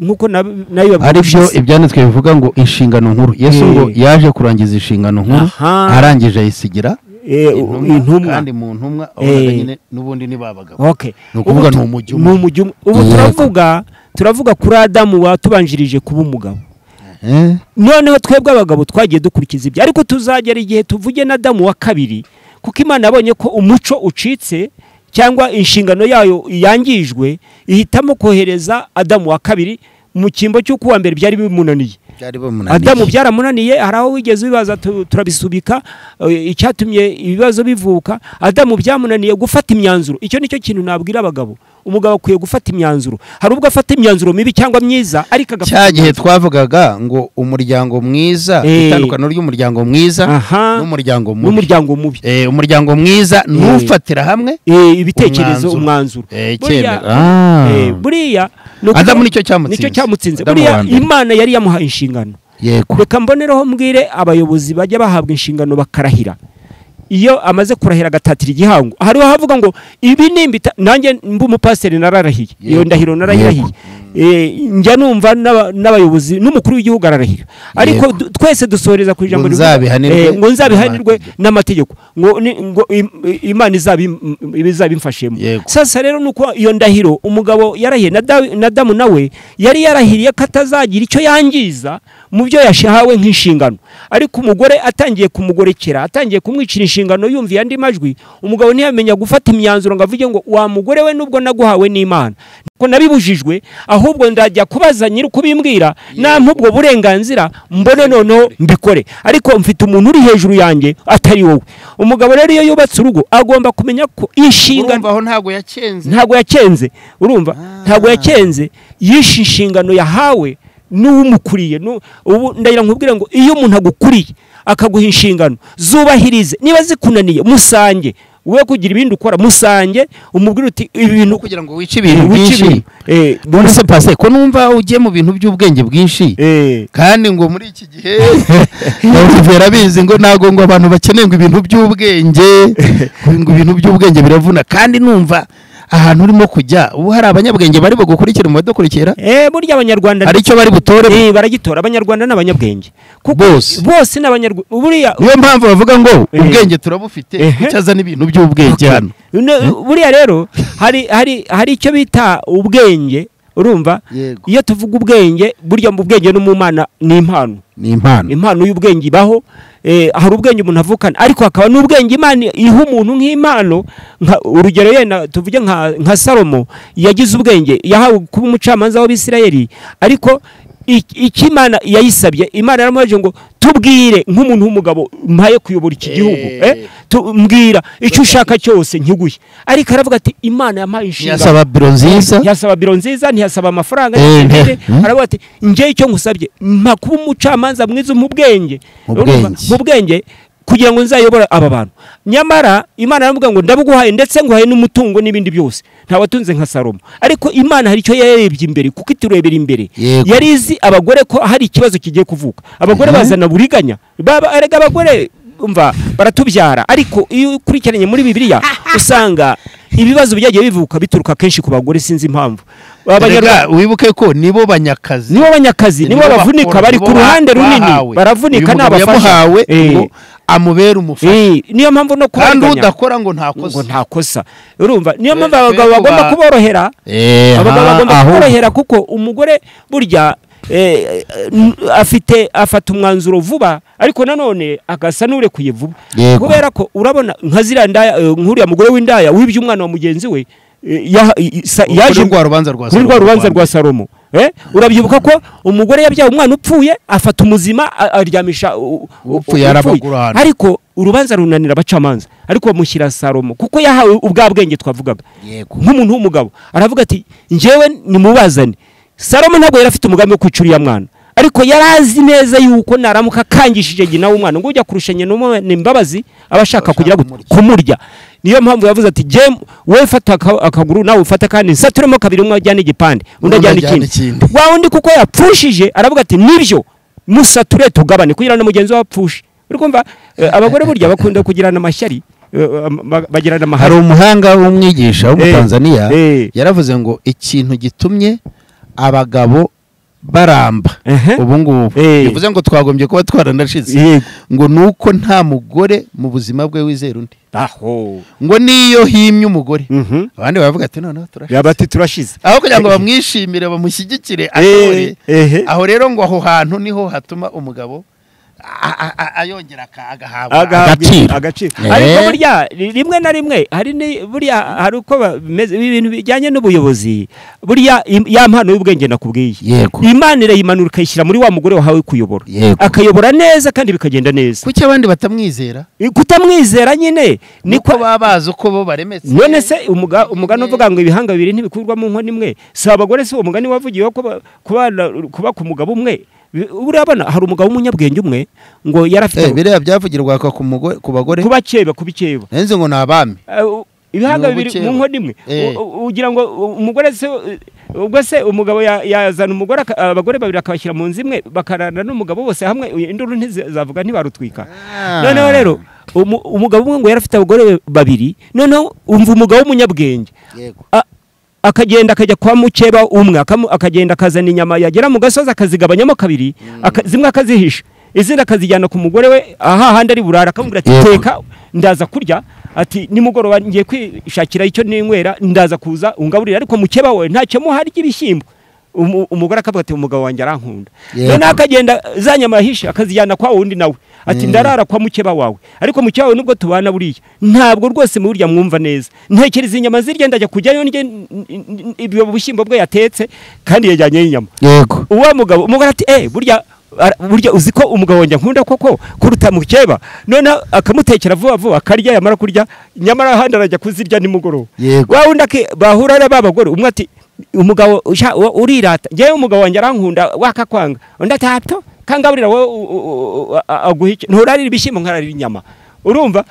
nk'uko nayo aribyo ibyanditswe bivuga ngo inshingano nkuru. Yesu ngo yaje kurangiza inshingano nkuru, arangije ayisigira intumwa, kandi mu ntumwa nyine n'ubundi ni babagabo. Ni ukuvuga ni umujyi. Ubu turavuga kuri Adamu watubanjirije kuba umugabo. Noneho twebwe abagabo twagiye dukurikiza ibyo, ariko tuzagera igihe tuvuge na Adamu wa kabiri, kuko Imana yabonye ko umuco ucitse cyangwa inshingano yayo yangijwe, ihitamo kohereza Adamu wa kabiri mu cyimbo cy'uko uwa mbere byari bimunaniye. Adamu byaramunaniye, hari aho wigeze bibaza turabisubika icyatumye ibibazo bivuka. Adamu byamunaniye gufata imyanzuro. Icyo nicyo kintu nabwira abagabo, umugabo akwiye gufata imyanzuro. Hari ubwo afata imyanzuro mibi cyangwa myiza, ariko agafata cya gihe twavugaga ngo umuryango mwiza, itandukano ry'umuryango mwiza n'umuryango mubi. Umuryango mwiza nufatira hamwe ibitekerezo, umwanzuro. Buriya Adamu nicyo cyamutsinze. Buriya Imana yari yamuhaye inshingano. Reka mboneraho mbwire abayobozi bajya bahabwa inshingano bakarahira. Iyo amaze kurahira agatatira igihango, hariho havuga ngo ibi nimbita, nanjye mbu umupasiteri nararahiye, iyo ndahiro narayirahiye. njya numva n'abayobozi n'umukuru w'igihugu ararahira ariko twese dusoreza ku ijambo ngo nzabihanirwe n'amategeko ngo Imana izabimfashemo. Sasa rero nuko iyo ndahiro umugabo yarahiye na Adamu nawe yari yarahiriye ko atazagira icyo yangiza mu byo yashahawe nk'inshingano, ariko umugore atangiye kumugorekera, atangiye kumwicira inshingano yumviye andi majwi, umugabo ntiyamenya gufata imyanzuro ngo avuge ngo wa mugore we nubwo naguhawe n'Imana ko nabibujijwe, ahubwo ndajya kubaza nyiri kubimbwira nampa ubwo burenganzira mbone noneho mbikore, ariko mfite umuntu uri hejuru yanjye atari wowe. Umugabo rero iyo yubatse urugo agomba kumenya ko inshingano aho ntago yakenze urumva ntago yakenze yishe inshingano yahawe n'umukuriye. Ubu ndagira nkubwira ngo iyo umuntu agukuriye akaguha inshingano zubahirize, niba zikunaniye musange, we kugira ibindi ukora musange, umubwira uti ibi bintu kugira ngo wice ibintu byinshi. Bonse passe ko numva ugiye mu bintu by'ubwenge bwinshi kandi ngo muri iki gihe Olivier bizi ngo nago ngo abantu bakeneye ngo ibintu by'ubwenge ngo ibintu by'ubwenge biravuna, kandi numva ahantu urimo kujya ubu hari abanyabwenge bari bugukurikira mu badukurikira. Burya abanyarwanda hari icyo bari butore, baragitora. Abanyarwanda n'abanyabwenge bose n'abanyarwanda. Buriya niyo mpamvu bavuga ngo ubwenge turabufite cyaza n'ibintu by'ubwenge hano. Buriya rero hari icyo bita ubwenge, urumva iyo tuvuga ubwenge, burya mu bwenge no mu Mana ni impano y'ubwenge ibaho. Hari ubwenge umuntu avukana, ariko hakaba n'ubwenge Imana iha umuntu nk'impano. Urugero yenda tuvuge nka Salomo yagize ubwenge, yahawe kuba umucamanza w'Abisirayeli, ariko Imana yayisabye, Imana yaramubajije ngo tubwire nk'umuntu w'umugabo mpaye kuyobora iki gihugu, mbwira icyo ushaka cyose nkiguye. Ariko aravuga ati Imana yampaye inshingano, yasaba biro nziza, ntiyasaba amafaranga. Aravuga ati njye icyo ngusabye mpa kuba umucamanza mwiza mu bwenge kugira ngo nzayobora aba bantu. Nyamara Imana yaravuga ngo ndabuguhaye, ndetse nguhaye n'umutungo n'ibindi byose. Ntawatunze nka Salomo, ariko Imana hari icyo yarebye imbere, kuko iturebera imbere. Yari izi abagore ko hari ikibazo kigiye kuvuka. Abagore bazana buriganya, erega abagore umva baratubyara, ariko iyo ukurikiranye muri Bibiliya usanga ibibazo byagiye bivuka bituruka kenshi ku bagore, sinzi impamvu. Wibuke ko nibo banyakazi, nibo bavunika, bari ku ruhande runini, baravunika n'abafasha amubera umufasha. Niyo mpamvu no kandi udakora ngo ntakosa, urumva. Niyo mpamvu abagabo bagomba kuborohera, kuko umugore burya afata umwanzuro vuba, ariko nanone agasa n'urekuye vuba, kubera ko urabona nka ziriya ndaya, nk'uriya mugore w'indaya wibye umwana wa mugenzi we, yaje rwa rubanza rwa Salomo. Urabyibuka ko umugore yabyaye umwana upfuye, afata umuzima aryamisha upfuye, ariko urubanza runanira abacamanza, ariko bamushyira Salomo kuko yahawe ubwa bwenge twavugaga. Nk'umuntu w'umugabo aravuga ati njyewe nimubazane. Salomo ntabwo yari afite umugambi wo kwicura uriya mwana, ariko yarazi neza yuko naramuka kangishije nyina w'umwana ngo ujya kurusha nyina w'umwana imbabazi abashaka kugira kumurya. Niyo mpamvu yavuze ati je we fata akaguru nawe ufata kandi nsaturemo kabiri, umwe ajyana igipande undi ajyana ikindi. Wa undi kuko yapfushije aravuga ati nibyo musature tugabane kugira na mugenzi wapfushe. Urikumva abagore burya bakunda kugirana amashyari, bagirana amahari. Hari umuhanga w'umwigisha wo mu Tanzania yaravuze ngo ikintu gitumye abagabo baramba ubu ngubu, bivuze ngo twagombye kuba twaranashize, ngo nuko nta mugore mu buzima bwe wizera undi. Ngo niyo himye umugore abandi baravuga ati noneho turashize, aho kugira ngo bamwishimire bamushyigikire aho rero ngo aho hantu niho hatuma umugabo ayongera agahabwa agaciro. Ariko burya rimwe na rimwe hari uko bimeze ibintu bijyanye n'ubuyobozi. Burya ya mpano y'ubwenge nakubwiye, Imana irayimanura ikayishyira muri wa mugore wahawe kuyobora, akayobora neza kandi bikagenda neza. Kuki abandi batamwizera? Kutamwizera nyine niko baba bazi uko bo baremetse. None se umugani uvuga ngo ibihanga bibiri ntibikurwa mu nkono imwe, si abagore se uwo mugani wavugiyeho kuba ku mugabo umwe. Urabona hari umugabo w'umunyabwenge umwe ngo yarafite biriya byavugirwa ku bagore kubikeba nenze ngo nabami ibihanga bibiri mu nkono imwe. Ugira ngo umugore se ubwo se umugabo yazana umugore, abagore babiri akabashyira mu nzu imwe bakarana n'umugabo bose hamwe, induru ntizavuga ntibarutwika. Noneho rero umugabo umwe ngo yarafite abagore babiri, noneho umva umugabo w'umunyabwenge akagenda akajya kwa mukeba umwe akagenda akazana inyama yagera mu gasozi akazigabanyamo kabiri zimwe akazihisha izindi akazijyana ku mugore we aha handi ari burara akamubwira ati teka ndaza kurya ati nimugoroba ngiye kwishakira icyo ninywera ndaza kuza ungaburira ariko mukeba we ntacyo muhari y'ibishyimbo umugore akavuga ati umugabo wanjye arankunda none akagenda za nyama yahishe akazijyana kwa wundi nawe ati ndarara kwa mukeba wawe ariko mukeba wawe nubwo tubana buriya ntabwo rwose burya mwumva neza ntekereza inyama zirya ndajya kujyayo ibyo bishyimbo bwe yatetse kandi yajyanye inyama yego uwo mugabo umugore ati burya uzi ko umugabo wanjye nkunda koko kuruta mukeba none akamutekera vuba vuba akarya yamara kurya nyamara ahandi arajya kuzirya nimugoroba wa wundi bahura ari babagore umwe ati umugabo urirata ngewe umugabo wanjye arankunda wakakwanga undi atapto kangaburira wowe aguha nturarira ibishyimbo nkararira inyama urumva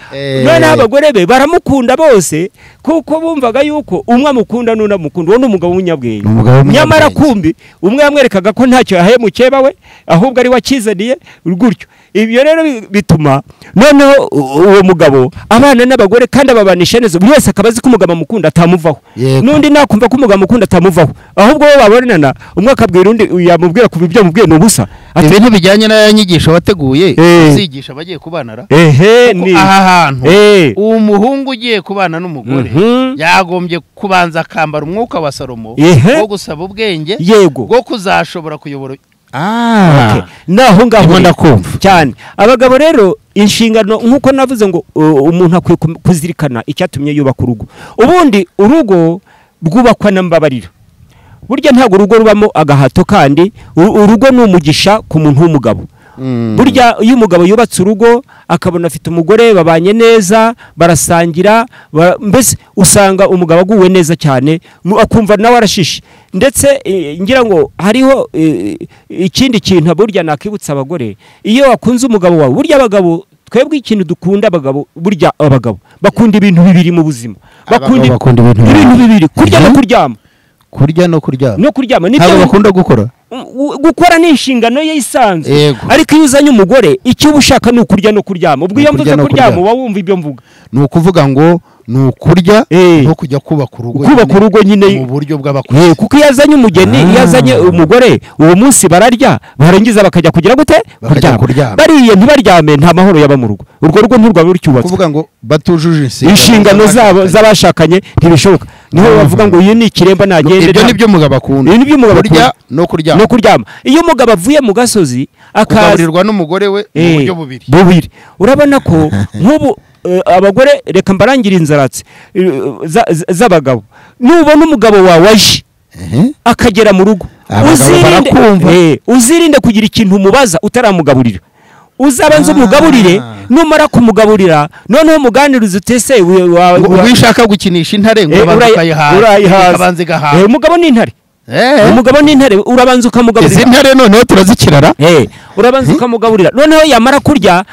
none abagore be baramukunda bose kuko bumvaga yuko umwe amukunda n'undi amukunda uwo ni umugabo w'umunyabwenge nyamara kumbi umwe yamwerekaga ko ntacyo yahaye mukeba we ahubwo ari wakizaniye gutyo ibyo rero bituma noneho uwo mugabo abana n'abagore kandi ababanisha neza buri wese akaba azi ko umugabo amukunda atamuvaho n'undi nakumva ko umugabo amukunda atamuvaho ahubwo bo babonana umwe akabwira undi yamubwira ku byo mubwiye n'ubusa ibintu bijyanye n'ayanyigisho wateguye uzigisha bagiye kubanara aha hantu uwo muhungu ugiye kubana n'umugore yagombye kubanza akambara umwuka wa Salomo wo gusaba ubwenge bwo kuzashobora kuyobora naho ngaho ndakumva cyane abagabo rero inshingano nkuko navuze ngo umuntu akwiye kuzirikana icyatumye yubaka urugo ubundi urugo rwubakwa n'ambabarira burya ntabwo urugo rubamo agahato kandi urugo ni umugisha ku muntu w'umugabo burya iyo umugabo yubatse urugo akabona afite umugore babanye neza barasangira mbese usanga umugabo aguwe neza cyane akumva nawe arashishe ndetse ngira ngo hariho ikindi kintu burya nakibutsa abagore iyo wakunze umugabo wawe burya abagabo twebwe ikintu dukunda abagabo burya abagabo bakunda ibintu bibiri mu buzima bakunda ibintu bibiri kurya no kuryama no kuryama nibyo bakunda gukora ni inshingano ye isanzwe ariko iyo uzanye umugore icyo ushaka ni ukurya no kuryama ubwo iyo mvuze kuryama uba wumva ibyo mvuga ni ukuvuga ngo ni ukurya no kujya kubaka urugo nyine mu buryo bw'abakuze kuko iyo azanye umugeni iyo azanye umugore uwo munsi bararya barangiza bakajya kugira gute kuryama bariye ntibaryame nta mahoro yaba mu rugo urwo rugo nturwaba rucyubatse kuvuga ngo batujuje inshingano zabo z'abashakanye ntibishoboka niho bavuga ngo uyu ni ikiremba nagende ibyo nibyo umugabo akunda kurya no kuryama iyo umugabo avuye mu gasozi akaburirwa n'umugore we mu buryo bubiri urabona ko nk'ubu abagore reka mbarangira inzaratsi z'abagabo nubona umugabo wawe aje akagera mu rugo uzirinde kugira ikintu umubaza utaramugaburira uzabanza umugaburire numara kumugaburira noneho muganiriza utese wishaka gukinisha intare ngo urayihaza umugabo ni intare umugabo ni intare urabanza ukamugaburira izi ntare noneho turazikirara urabanza ukamugaburira noneho yamara kurya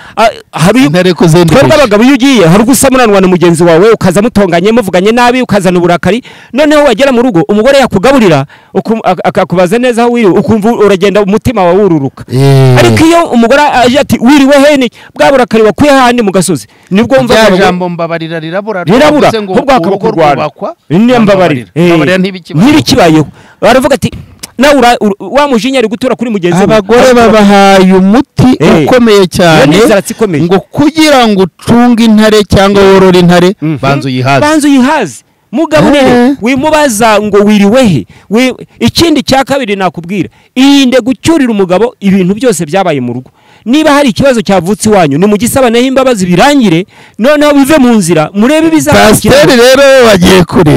hari twebwe abagabo iyo ugiye hari gusamuranwa na mugenzi wawe ukaza mutonganye muvuganye nabi ukazana uburakari noneho wagera mu rugo umugore yakugaburira akakubaza neza aho wiriwe ukumva uragenda umutima wawe wururuka ariko iyo umugore aje ati wiriwe hene bwa burakari wakuye handi mu gasozi nibwo wumva ya jambo mbabarira rirabura ahubwo akakurwara mbabarira ntibikibayeho baravuga ati nawe wa mujinya ari gutura kuri mugenzi abagore babahaye umuti ukomeye cyane ngo kugira ngo ucunge intare cyangwa worore intare banzu yihaze mugaburire wimubaza ngo wiriwehe ikindi cya kabiri nakubwira irinde gucyurira umugabo ibintu byose byabaye mu rugo niba hari ikibazo cyavutse iwanyu ni mugisabaneho imbabazi birangire noneho bive mu nzira murebe bizakurikira Pasiteri rero bagiye kure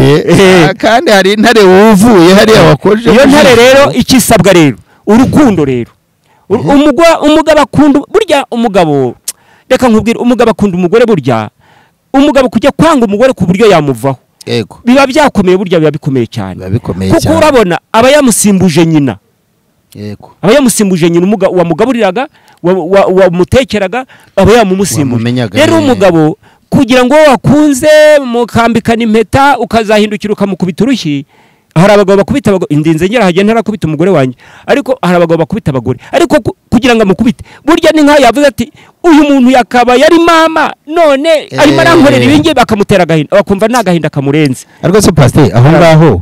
kandi hari intare wuvuye hariya wakoje iyo ntare rero ikisabwa rero urukundo rero umugabo akunda burya umugabo reka nkubwire umugabo akunda umugore burya umugabo kujya kwanga umugore ku buryo yamuvaho biba byakomeye burya biba bikomeye cyane kuko urabona aba yamusimbuje nyina aba yamusimbuje nyina wamugaburiraga wamutekeraga aba yamumusimbuje rero umugabo kugira ngo wakunze mukambikana impeta ukazahindukira ukamukubita urushyi hari abagabo bakubita abagore indinze ngera hagenda arakubita umugore wanjye ariko hari abagabo bakubita abagore ariko kugira ngo amukubite burya ni nkaho yavuze ati uyu muntu yakaba yari mama none arimo arankorera ibingi bakamutera agahinda bakumva nta gahinda kamurenze ariko se Pasiteri aho ngaho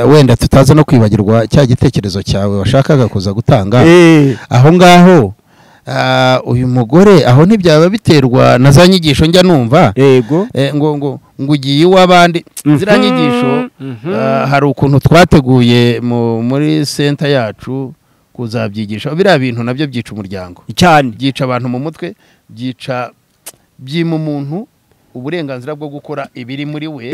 wenda tutaza no kwibagirwa cya gitekerezo cyawe washakaga kuza gutanga aho ngaho uyu mugore aho ntibyaba biterwa na za nyigisho njya numva yego ngo ugiye iw'abandi ziriya nyigisho hari ukuntu twateguye muri senta yacu kuzabyigisha biriya bintu nabyo byica umuryango cyane byica abantu mu mutwe byima umuntu uburenganzira bwo gukora ibiri muri we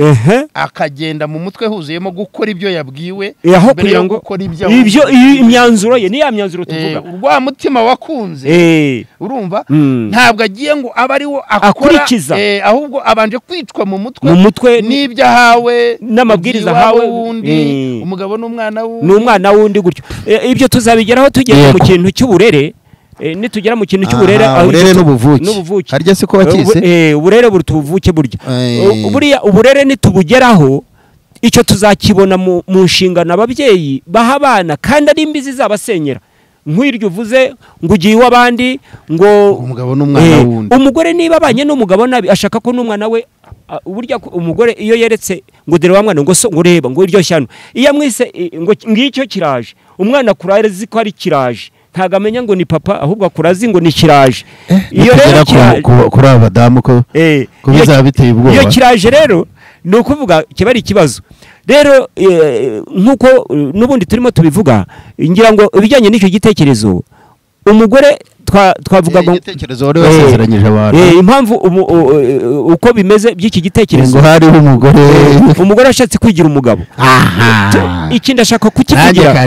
akagenda mu mutwe huzuyemo gukora ibyo yabwiwe mbere yo gukora ibyo imyanzuro ye niya myanzuro tuvuga urwa mutima wakunze urumva ntabwo agiye ngo aba ari wo akurikiza ahubwo abanje kwicwa mu mutwe n'ibyo ahawe n'amabwiriza ahawe wundi umugabo n'umwana wundi gutyo ibyo tuzabigeraho tugeze mu kintu cy'uburere nitugera mu kintu cy'uburere uburere n'ubuvuke harya se ko wakise uburere burutuvuke burya buriya uburere nitubugeraho icyo tuzakibona mu nshingano ababyeyi baha abana kandi ari imbizi zabasenyera nk'iryo uvuze ngo ugiye iw'abandi ngo umugabo n'umwana wundi umugore niba abanye n'umugabo nabi ashaka ko n'umwana we burya umugore iyo yeretse ngo dore wa mwana ngo so ngo reba ngo iryo shyano iyo amwise ngo ngicyo kiraje umwana kurazi ko ari kiraje ntago amenya ngo ni papa ahubwo akurazi ngo ni kiraje iyo rero kuri abadamu ko bizaba biteye ubwoba iyo kiraje rero ni ukuvuga kiba ari ikibazo rero nk'uko n'ubundi turimo tubivuga ngira ngo ibijyanye n'icyo gitekerezo umugore twavuga ngo igitekerezo wari wasezeranyije abantu impamvu uko bimeze by'iki gitekerezo ngo hariho umugore ashatse kwigira umugabo iki ndashaka kukivugira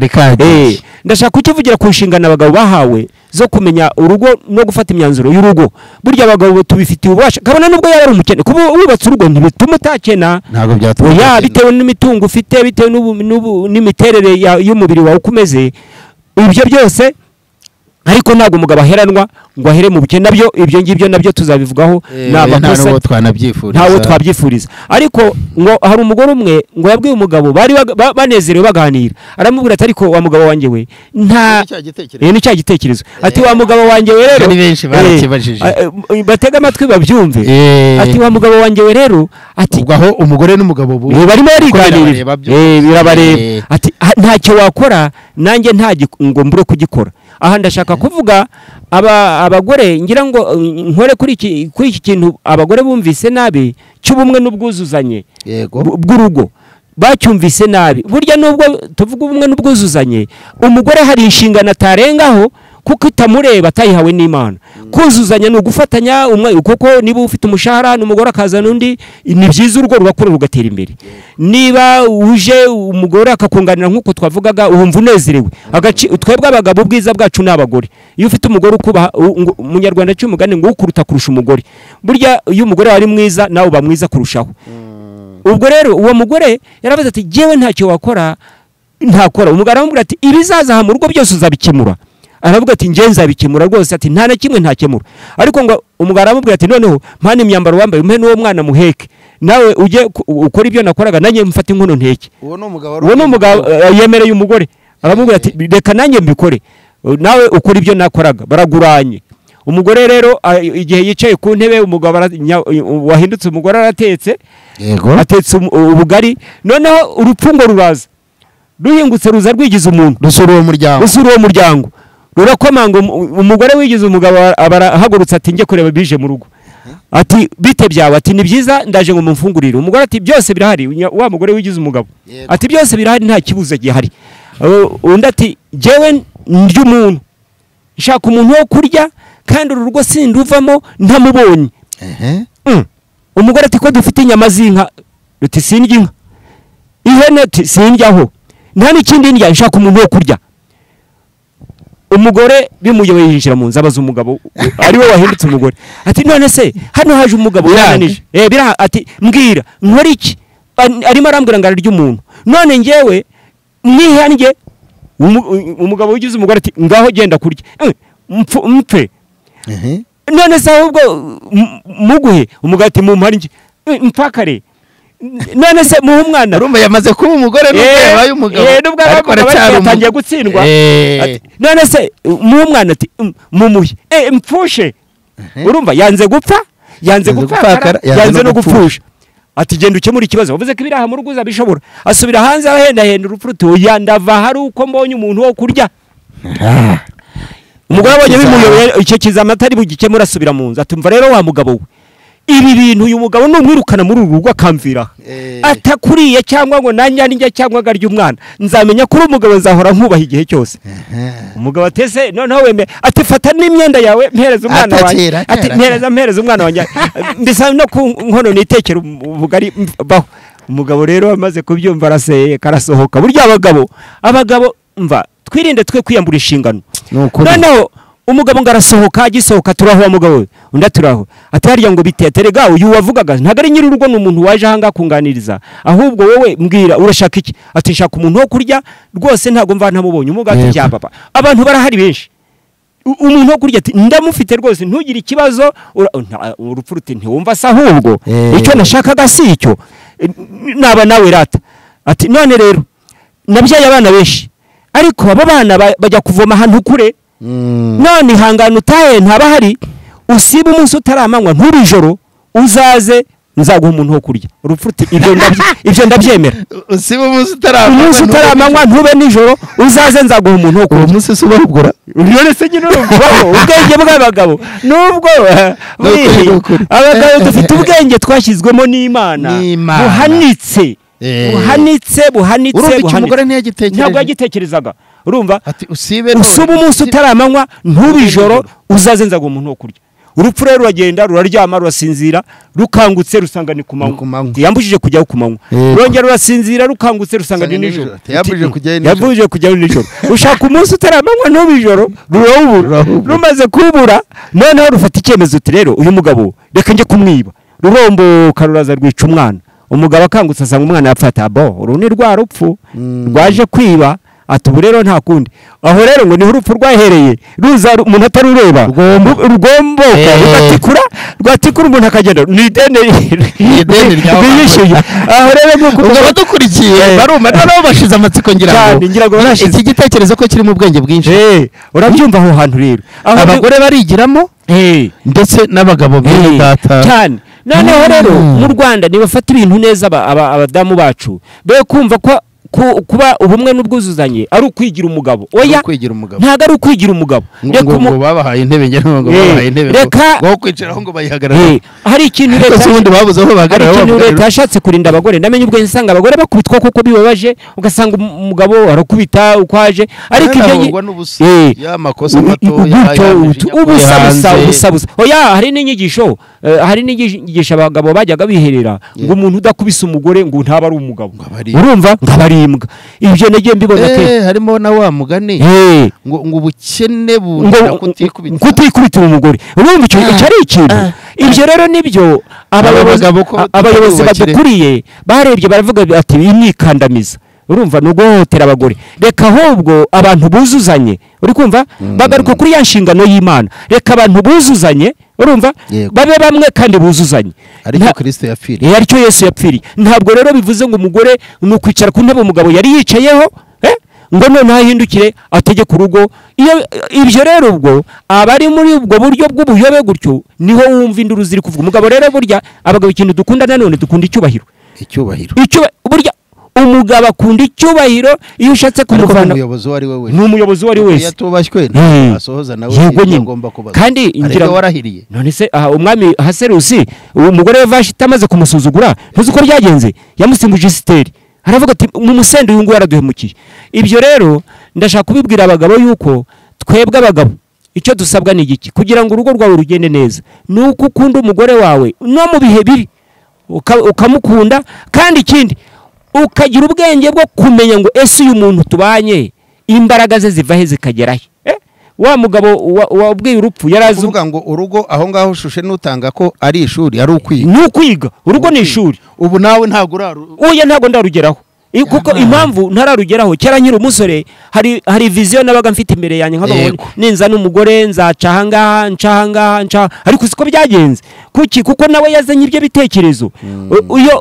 ndashaka kukivugira ku nshingano abagabo bahawe zo kumenya urugo no gufata imyanzuro y'urugo burya abagabo tubifitiye ububasha kabona nubwo yaba ari umukene kuba wubatse urugo ntibituma utakena ntabwo byatuma bitewe n'imitungo ufite bitewe n'imiterere y'umubiri wawe ukomeze ibyo byose ariko ntabwo umugabo aheranwa ngo ahere mu bukene nabyo ibyo ngibyo nabyo tuzabivugaho ntawo twabyifuriza ariko ngo hari umugore umwe ngo yabwiye umugabo bari banezerewe baganira aramubwira ati ariko wa mugabo wanjye we ni cya gitekerezo ati wa mugabo wanjye we rero ni benshi barakibajije batega amatwi babyumve ati wa mugabo wanjye we rero ati ubwo aho umugore n'umugabo barimo bariganirira birabareba ati ntacyo wakora nanjye ngo mbure kugikora aha ndashaka kuvuga abagore ngira ngo nkore kuri iki kintu abagore bumvise nabi cy'ubumwe n'ubwuzuzanye bw'urugo bacyumvise nabi burya nubwo tuvuga ubumwe n'ubwuzuzanye umugore hari inshingano atarengaho kuko itamureba atayihawe n'Imana kuzuzanya ni ugufatanya kuko niba ufite umushahara n'umugore akazana undi ni byiza urugo rugakura rugatera imbere niba uje umugore akakunganira nk'uko twavugaga wumva unezerewe twebwe abagabo ubwiza bwacu n'abagore iyo ufite umugore ukubaha umunyarwanda cy'umugani ngo ukuruta kurusha umugore burya iyo umugore wari mwiza nawe uba mwiza kurushaho ubwo rero uwo mugore yaravuze ati jewe ntacyo wakora ntakora umugabo aramubwira ati ibizaza mu rugo byose uzabikemura aravuga ati nge nzabikemura rwose ati nta na kimwe ntakemura ariko ngo umugabo aramubwira ati noneho mpana imyambaro wambaye umpe n'uwo mwana muheke nawe ujye ukora ibyo nakoraga nanjye mfate inkono nteke uwo ni umugabo yemereye umugore aramubwira ati reka nanjye mbikore nawe ukora ibyo nakoraga baraguranye umugore rero igihe yicaye ku ntebe umugabo wahindutse umugore aratetse atetse ubugari noneho urupfungo ruraza ruhingutse ruza rwigize umuntu rusura uwo muryango rurakomanga umugore wigize umugabo abarahagurutse ati njye kureba bije mu rugo ati bite byawe ati ni byiza ndaje ngo mumfungurire umugore ati byose birahari wa mugore wigize umugabo ati byose birahari nta kibuza gihari undi ati jewe ndya umuntu nshaka umuntu wo kurya kandi uru rugo sinduvamo ntamubonye umugore ati ko dufite inyama z'inka ruti sindya inka ihene ati sindyaho nta n'ikindi ndya nshaka umuntu wo kurya umugore bimuyobeye yinjira mu nzu abaza umugabo ari we wahindutse umugore ati none se hano haje umugabo yananije ati mbwira nkora iki arimo arambwira ngo ararya umuntu none ngewe mwihange umugabo wigize umugore ati ngaho genda kurya mpfe none se ahubwo muguhe umugabo ati mumparye mpfakare none se muhe umwana rumba yamaze kuba umugore n'ubwo yabaye umugabo ariko aratangiye gutsindwa none se muhe umwana ati mumuhe mpfushe urumva yanze gupfa yanze no gupfusha ati genda ukemura ikibazo wavuze ko ibiraha mu rugo uzabishobora asubira hanze ahenda urupfu rutuya ndava hari uko mbonye umuntu wo kurya umugore abonye bimuyoboye icyo kizama atari bugikemura asubira mu nzu atumva rero wa mugabo we ibi bintu uyu mugabo numwirukana muri uru rugo akamvira atakuriye cyangwa ngo nanjye njya cyangwa agarya umwana nzamenya kuri umugabo nzahora nkubaha igihe cyose umugabo atese noneho weme ati fata n'imyenda yawe mpereza umwana wanjye ati mpereza umwana wanjye mbisa no ku nkono nitekera ubugari baho umugabo rero amaze kubyumva araseye karasohoka burya abagabo mva twirinde twe kwiyambura inshingano noneho umugabo ngarasohoka agisohoka turaho wa mugabo we undi turaho atariya ngo biteterega uyu wavugaga ntago ari nyiri urugo n'umuntu waje hanga kunganiriza ahubwo wowe mbwira urashaka iki ati nshaka umuntu wo kurya rwose ntago mva ntamubonye umugati cya papa abantu barahari benshi umuntu wo kurya ati ndamufite rwose ntugire ikibazo urupfu ruti ntiwumva se ahubwo icyo nashakaga si icyo naba nawe rata ati none rero nabyaye abana benshi ariko abo bana bajya kuvoma ahantu kure none ihangane utahe ntaba hari usiba umunsi utaramanywa ntube ijoro uzaze nzaguha umuntu wo kurya urupfu ruti ibyo ndabyemera usiba umunsi utaramanywa ntube nijoro uzaze nzaguha umuntu wo kurya umunsi se ubahugura none se nyine urumvaho ubwenge bw'abagabo nubwo abagabo dufite ubwenge twashyizwemo n'Imana buhanitse umugore ntiyagitekereje ntabwo yagitekerezaga urumva ati usuba umunsi utaramanywa ntube ijoro uzaze nzaguha umuntu wo kurya urupfu rero ruragenda ruraryama rurasinzira rukangutse rusanga ni ku manywa yambujije kujyaho ku manywa rongera rurasinzira rukangutse rusanga ni nijoro yambujije kujyaho nijoro ushaka umunsi utaramanywa ntube ijoro rumaze kubura noneho rufata icyemezo uti rero uyu mugabo reka njye kumwiba ruromboka ruraza rwica umwana umugabo akangutse asanga umwana yapfata uru ni rwa rupfu rwaje kwiba ati ubu rero nta kundi aho rero ngo niho urupfu rwahereye ruza umuntu atarureba rugomboka rwatikura umuntu akagenda ni ideni ryishyuye aho rero ubwo badukurikiye baruma noneho bashize amatsiko ngira ngo iki gitekerezo ko kiri mu bwenge bwinshi urabyumva aho hantu rero abagore barigiramo ndetse n'abagabo bene data cyane noneho rero mu Rwanda nibafata ibintu neza abadamu bacu be kumva ko kuba ubumwe n'ubwuzuzanye ari ukwigira umugabo oya ntago ari ukwigira umugabo ngo babahaye intebe ngo babahaye intebe ngo kwicaraho ngo bayihagarare hari ikintu leta yashatse kurinda abagore ndamenye ubwenge nsanga abagore bakubitwa kuko bibabaje ugasanga umugabo arakubita ukwaje ariko ibyo y'amakosa mato ubusabusa oya hari n'inyigisho abagabo bajyaga biherera ngo umuntu udakubise umugore ngo ntaba ari umugabo urumva nkabari ibyo nagiye mbibona ke harimo na wa mugani ngo ubukene kutikubita umugore urumva icyo ari ikintu ibyo rero nibyo abayobozi badukuriye barebye baravuga ati imyikandamiza urumva no guhotera abagore reka ahubwo abantu buzuzanye uri kumva bagaruka kuri ya nshingano y'Imana reka abantu buzuzanye urumva babe bamwe kandi buzuzanye ariko Kristo yapfiriye aricyo Yesu yapfiriye ntabwo rero bivuze ngo umugore nukwicara ku ntebe umugabo yari yicayeho ngo none ahindukire ategeka urugo ibyo rero ubwo abari muri ubwo buryo bw'ubuyobe gutyo niho wumva induru ziri kuvuga umugabo rero burya abagabo ikintu dukunda nanone dukunda icyubahiro burya umugabo akunda icyubahiro iyo ushatse kumuvana umuyobozi wari we wese n'umuyobozi wari wese yatubashywe asohoza nawe agomba kubaza kandi ingira warahiriye none se umwami Haserusi umugore we Vashiti amaze kumusuzugura ntuzi ko ryagenze yamusimbuje Esiteri aravuga ati mu musende uyu nguyu yaraduhemukiye ibyo rero ndashaka kubibwira abagabo yuko twebwe abagabo icyo dusabwa ni igiki kugira ngo urugo rwawe rugende neza nuko ukunda umugore wawe no mu bihe bibi ukamukunda kandi ikindi ukagira ubwenge bwo kumenya ngo ese uyu muntu tubanye imbaraga ze ziva he zikagera he wa mugabo wabwiye urupfu yarazi uvuga ngo urugo aho ngaho ushushe nutanga ko ari ishuri ari ukwiga urugo ni ishuri ubu nawe ntago oya ntago ndarugeraho kuko impamvu ntararugeraho cyera nyiri umusore hari vision nabaga mfite imbere yanjye nk'abagabo ninza n'umugore nzaca ahangaha ariko siko byagenze kuko nawe yazanye ibyo bitekerezo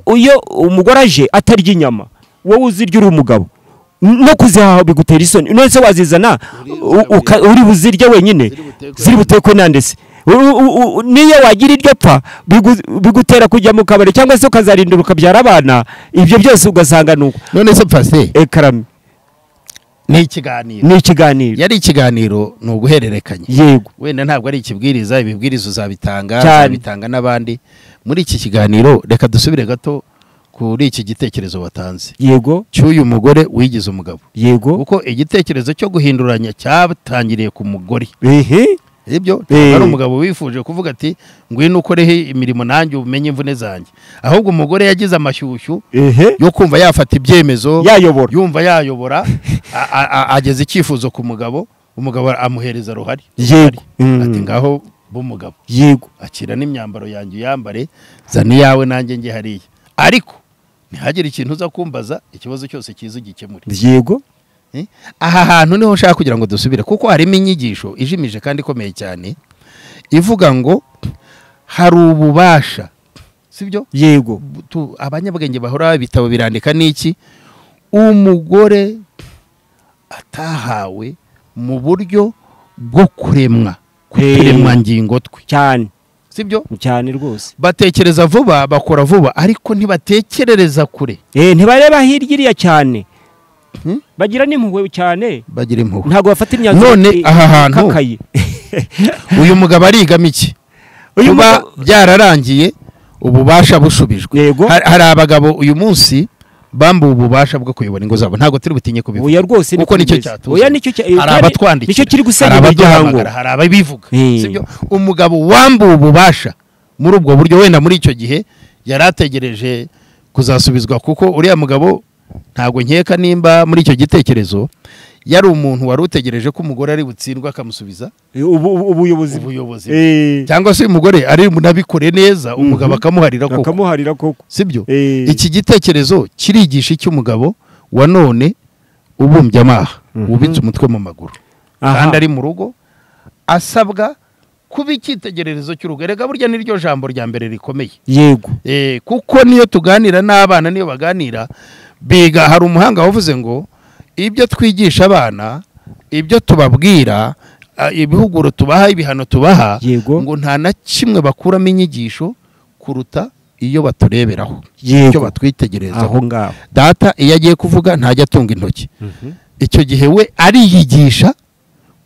uyo umugore aje atarya inyama wowe uzirya uri umugabo no kuzihaha bigutera isoni none se wazizana uri buzirya wenyine ziri butekwe nandese niyo wagira iryo pfa bigutera kujya mu kabari cyangwa se ukazarindira ukabyara abana ibyo byose ugasanga nuko none se pasteur ekarame ni ikiganiro yari ikiganiro ni uguhererekanya yego wenda ntabwo ari ikibwiriza ibibwiriza uzabitanga n'abandi muri iki kiganiro reka dusubire gato kuri iki gitekerezo watanze yego cy'uyu mugore wigize umugabo yego kuko igitekerezo cyo guhinduranya cyatangiriye ku mugore ibyo ari umugabo wifuje kuvuga ati ngwino ukoreho imirimo nanjye umenye imvune zanjye ahubwo umugore yagize amashyushyu yo kumva yafata ibyemezo yumva yayobora ageze icyifuzo ku mugabo umugabo amuhereza ruhari ati ngaho b'umugabo yego akira n'imyambaro yanjye yambare zana iyawe nanjye nge hariya ariko ntihagire ikintu uza kumbaza ikibazo cyose kiza ugikemure yego aha hantu niho nshaka kugira ngo dusubire kuko harimo inyigisho ijimije kandi ikomeye cyane ivuga ngo hari ububasha sibyo yego abanyabwenge bahora ibitabo birandika n'iki umugore atahawe mu buryo bwo kuremwa ngingo twe cyane sibyo cyane rwose batekereza vuba bakora vuba ariko ntibatekerereza kure ntibareba hirya iriya cyane bagira n'impuhwe cyane bagira impuhwe ntabwo bafata imyanzuro none aha hantu uyu mugabo arigama iki kuba byararangiye ububasha bushubijwe hari abagabo uyu munsi bambuwe ububasha bwo kuyobora ingo zabo ntabwo turi butinye kubivuga oya rwose kuko nicyo cyatuze hari abatwandikira nicyo kiri gusenya imiryango hari ababivuga sibyo umugabo wambuwe ububasha muri ubwo buryo wenda muri icyo gihe yarategereje kuzasubizwa kuko uriya mugabo ntabwo nkeka nimba muri icyo gitekerezo yari umuntu wari utegereje ko umugore ari butsindwa akamusubiza ubuyobozi cyangwa se umugore ari munabikore neza umugabo akamuharira koko sibyo iki gitekerezo kirigisha icy'umugabo wa none ubumbye amaha ubitse umutwe mu maguru kandi ari mu rugo asabwa kuba icyitegererezo cy'urugo rega burya niryo jambo rya mbere rikomeye yego kuko niyo tuganira n'abana niyo baganira biga hari umuhanga wavuze ngo ibyo twigisha abana ibyo tubabwira ibihuguro tubaha ibihano tubaha ngo nta na kimwe bakuramo inyigisho kuruta iyo batureberaho icyo batwitegerezaho data iyo agiye kuvuga ntajya atunga intoki icyo gihe we ariyigisha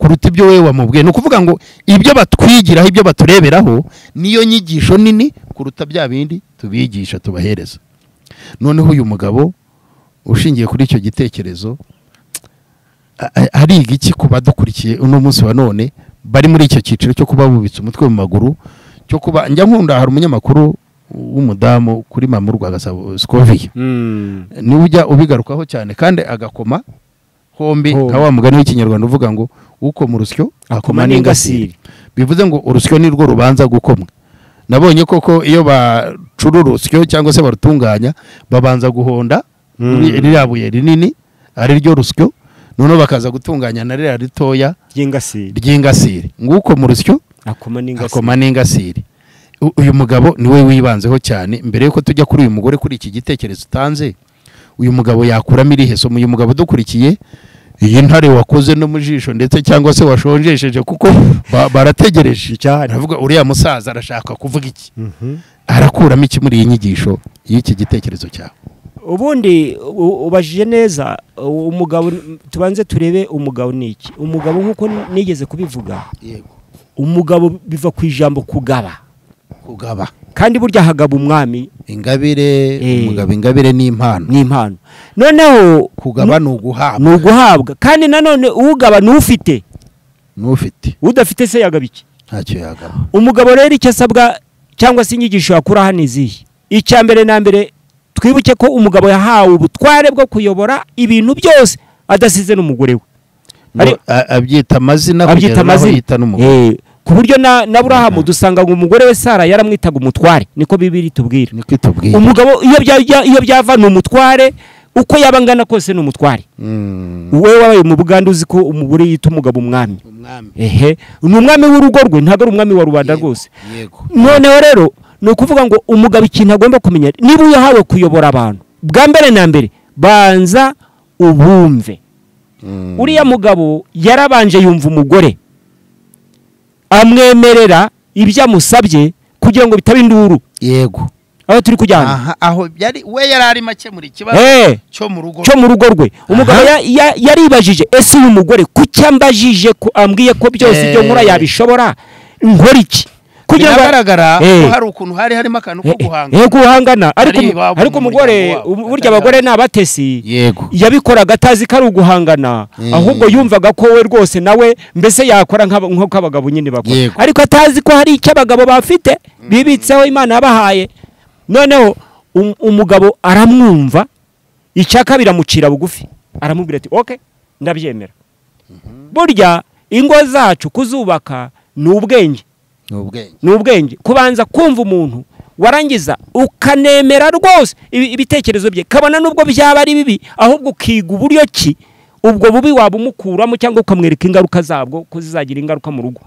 kuruta ibyo we wamubwiye ni ukuvuga ngo ibyo batwigiraho ibyo batureberaho niyo nyigisho nini kuruta bya bindi tubigisha tubahereza noneho uyu mugabo ushingiye kuri icyo gitekerezo ariga iki ku badukurikiye uno munsi wa none bari muri icyo cyiciro cyo kuba bubitse umutwe mu maguru cyo kuba njya nkunda hari umunyamakuru w'umudamu kuri Mama Rwagasabo Scovia niwe ujya ubigarukaho cyane kandi agakoma hombi nka wa mugani w'ikinyarwanda uvuga ngo uko mu rusyo akoma n'ingasire bivuze ngo urusyo ni rwo rubanza gukomwa nabonye koko iyo bacura urusyo cyangwa se barutunganya babanza guhonda ririya buye rinini ari ryo rusyo noneho bakaza gutunganya na ririya ritoya ry'ingasire nguko mu rusyo akoma n'ingasire uyu mugabo niwe wibanzeho cyane mbere yuko tujya kuri uyu mugore kuri iki gitekerezo utanze uyu mugabo yakuramo irihe somo uyu mugabo dukurikiye iyi ntare wakoze no mu jisho ndetse cyangwa se washonjesheje kuko barategereje aravuga uriya musaza arashaka kuvuga iki arakuramo iki muri iyi nyigisho y'iki gitekerezo cyawe ubundi ubajije neza umugabo tubanze turebe umugabo niki umugabo nkuko nigeze kubivuga umugabo biva ku ijambo kugaba kandi burya hagaba umwami ingabire umugabo ingabire n'impano noneho kugaba ni uguhabwa kandi nanone ugaba n'ufite udafite se yagaba iki ntacyo yagaba umugabo rero icyo asabwa cyangwa se inyigisho yakura hano izihe icya mbere na mbere twibuke ko umugabo yahawe ubutware bwo kuyobora ibintu byose adasize n'umugore we abyita amazina kugeza naho yita n'umugore ku buryo na Aburahamu dusanga ngo umugore we Sara yaramwitaga umutware niko Bibiri tubwira umugabo iyo byava ni umutware uko yabangana kose ni umutware wowe wabaye mu Buganda uzi ko umugore yita umugabo umwami ni umwami w'urugo rwe ntabwo ari umwami wa rubanda rwose noneho rero ni ukuvuga ngo umugabo ikintu agomba kumenya niba uyahawe kuyobora abantu bwa mbere na mbere banza ubumve uriya mugabo yarabanje yumva umugore amwemerera ibyo amusabye kugira ngo bitaba induru. yego aho turi kujyana aha aho we yari arimo akemura ikibazo cyo mu rugo rwe. Umugabo yaribajije ese uyu mugore kuki ambajije ko ambwiye ko byose ibyo nkora yabishobora nkora iki kugira ngo agaragara ko hari ukuntu harimo akantu ko guhangana ariko umugore burya abagore ni abatesi yabikoraga atazi ko ari uguhangana ahubwo yumvaga ko we rwose nawe mbese yakora nk'uko abagabo nyine bakora ariko atazi ko hari icyo abagabo bafite bibitseho Imana yabahaye. Noneho umugabo aramwumva icyaka biramucira bugufi aramubwira ati okay ndabyemera. Burya ingo zacu kuzubaka ni ubwenge kubanza kumva umuntu warangiza ukanemera rwose ibitekerezo bye kabona nubwo byaba ari bibi ahubwo ukiga uburyo ki ubwo bubi waba umukuramo cyangwa ukamwereka ingaruka zabwo ko zizagira ingaruka mu rugo.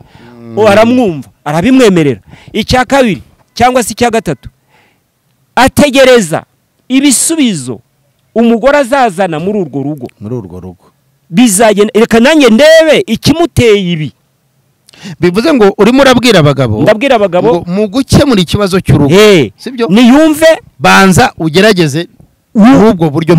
Aramwumva arabimwemerera. Icya kabiri cyangwa se icya gatatu ategereza ibisubizo umugore azazana muri urwo rugo bizagenda reka nanjye ndebe ikimuteye ibi. Bivuze ngo urimo urabwira abagabo ndabwira abagabo mu gukemura ikibazo cy'urugo sibyo niyumve banza ugerageze ubwo buryo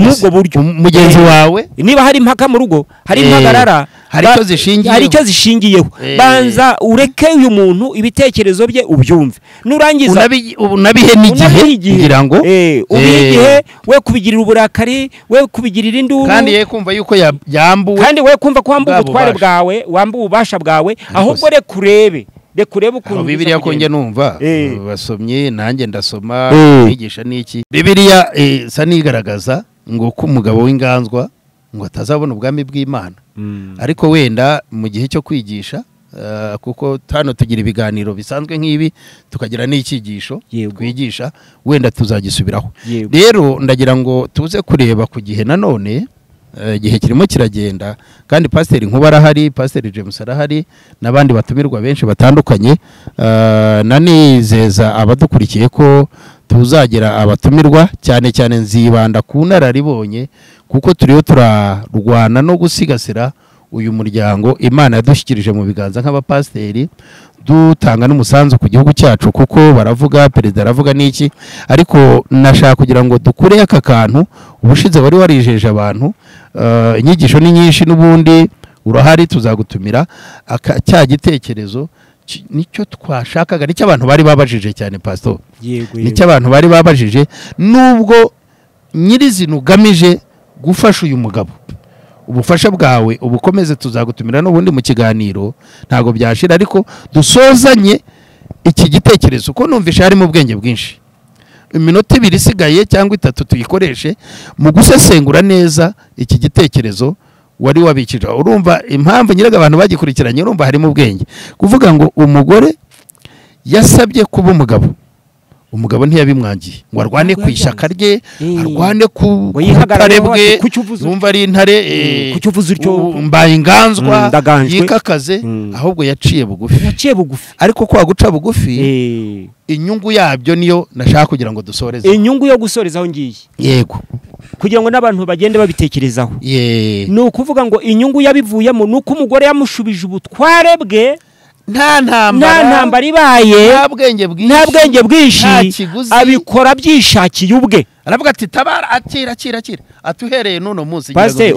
mugenzi wawe niba hari impaka mu rugo hari impagarara hari icyo zishingiyeho banza ureke uyu muntu ibitekerezo bye ubyumve nurangiza unabihe n'igihe kugira ngo ubihe we kubigirira uburakari we kubigirira induru kandi ye kumva yuko yambuwe kandi we kumva ko wambuwe ubutware bwawe wambuwe ububasha bwawe ahubwo rekurebe ukuntu Bibiliya ko nge numva basomye nanjye ndasoma bigisha niki Bibiliya sa nigaragaza ngo ko umugabo w'inganzwa ngo atazabona ubwami bw'Imana ariko wenda mu gihe cyo kwigisha kuko hano tugira ibiganiro bisanzwe nk'ibi tukagira n'ikigisho twigisha wenda tuzagisubiraho. Rero ndagira ngo tuze kureba ku gihe nanone igihe kirimo kiragenda kandi Pasiteri Nkuba arahari, Pasiteri James arahari n'abandi batumirwa benshi batandukanye. Nanizeza abadukurikiye ko tuzagira abatumirwa cyane cyane nzibanda ku nararibonye kuko turiyo turarwana no gusigasira uyu muryango Imana yadushyikirije mu biganza nk'abapasiteri dutanga n'umusanzu ku gihugu cyacu kuko baravuga perezida aravuga n'iki ariko nashaka kugira ngo dukure aka kantu ubushize wari warijeje abantu inyigisho ni nyinshi n'ubundi urahari tuzagutumira cya gitekerezo nicyo twashakaga nicyo abantu bari babajije cyane pastor nicyo abantu bari babajije nubwo nyirizina ugamije gufasha uyu mugabo ubufasha bwawe ubukomeze tuzagutumira n'ubundi mu kiganiro ntago byashira ariko dusozanye iki gitekerezo uko numvisha harimo ubwenge bwinshi iminota 2 isigaye cyangwa 3 tuyikoreshe mu gusesengura neza iki gitekerezo wari wabikije urumva impamvu nyiraga abantu bagikurikiranye urumva harimo ubwenge kuvuga ngo umugore yasabye kuba umugabo ntiyabimwangiye ngo arwane ku ishyaka rye arwane ku butare bwe yumva ari intare mbaye inganzwa yikakaze ahubwo yaciye bugufi ariko ko waguca bugufi inyungu yabyo niyo nashaka kugira ngo dusoreze inyungu yo gusorezaho ngiye yego kugira ngo n'abantu bagende babitekerezaho ni ukuvuga ngo inyungu yabivuyemo ni uko umugore yamushubije ubutware bwe nta ntambara ibaye nta bwenge bwinshi abikora byishakiye ubwe aravuga ati tabara akira atuhereye nuno munsi Pastor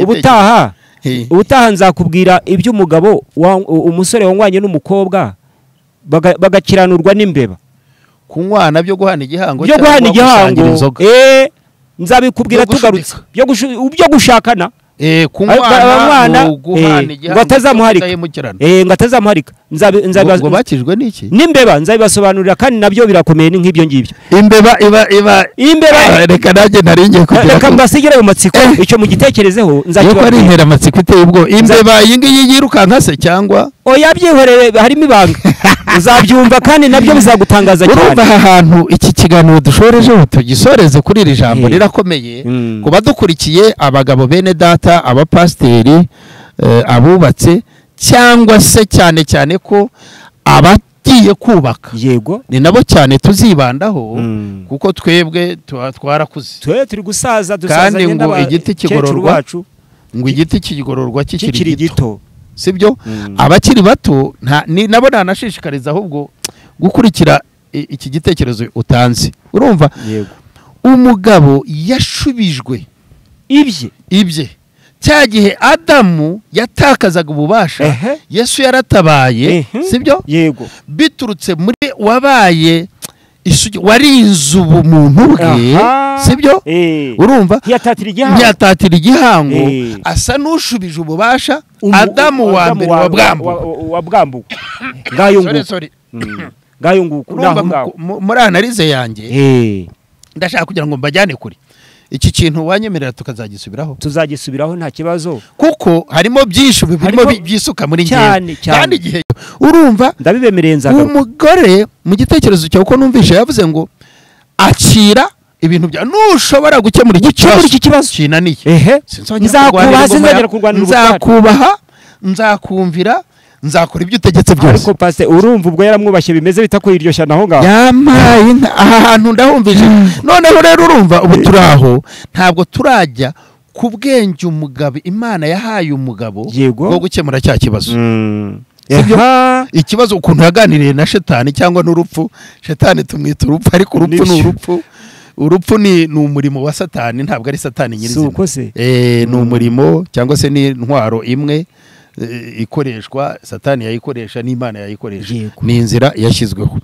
ubutaha nzakubwira ibyo umugabo umusore wangwanye n'umukobwa bagakiranurwa n'imbeba kunywana byo guhana igihango nzabikubwira tugarutse byo gushakana kunywana ngo atazamuharika ngo bakijwe n'iki n'imbeba nzabibasobanurira kandi nabyo birakomeye ni nk'ibyo ngibyo imbeba reka nanjye naringiye kugira reka mbasigire mu matsiko icyo mu gitekerezeho nzakibabwira ari intera amatsiko iteye ubwo imbeba yingiyi yirukanka se cyangwa oya byihorere harimo ibanga uzabyumva kandi nabyo bizagutangaza cyane urumva aha hantu iki kiganiro dushorejeho tugisoreze kuri iri jambo rirakomeye ku badukurikiye abagabo bene data abapasiteri abubatse cyangwa se cyane ko abagiye kubaka yego ni nabo cyane tuzibandaho kuko twebwe twarakuze turi gusaza kandi ngo igiti kigororwa ngo igiti kigororwa kikiri gito sibyo abakiri bato nabo nanashishikariza ahubwo gukurikira iki gitekerezo utanze urumva yego umugabo yashubijwe ibye cya gihe Adamu yatakazaga ububasha Yesu yaratabaye sibyo yego biturutse muri wabaye warinze ubumuntu bwe sibyo urumva ntiyatatira igihango asa n'ushubije ububasha Adamu wa mbere wabwambuka ngayo nguko muri analize yanjye ndashaka kugira ngo mbajyane kuri iki kintu wanyemerera tuzagisubiraho nta kibazo kuko harimo byinshi birimo byisuka muri njye kandi igihe urumva ndabibemerenzaga umugore mu gitekerezo cyawe ko numvisha yavuze ngo akira ibintu bya nushobora gukemura iki kibazo kinaniye nzakubaha nzakumvira nzakora ibyo utegetse byose ariko pastor urumva ubwo yaramwubashye bimeze bitako iryoshya naho ngaho yamaye aha hantu ndahumvije noneho rero urumva ubu turaho ntabwo turajya ku bwenge umugabo Imana yahaye umugabo bwo gukemura cya kibazo ikibazo ukuntu yaganiriye na shetani cyangwa n'urupfu shetani tumwita urupfu ariko urupfu ni umurimo wa satani ntabwo ari satani nyirizina ni umurimo cyangwa se ni intwaro imwe ikoreshwa satani yayikoresha n'Imana yayikoresha ni inzira yashyizweho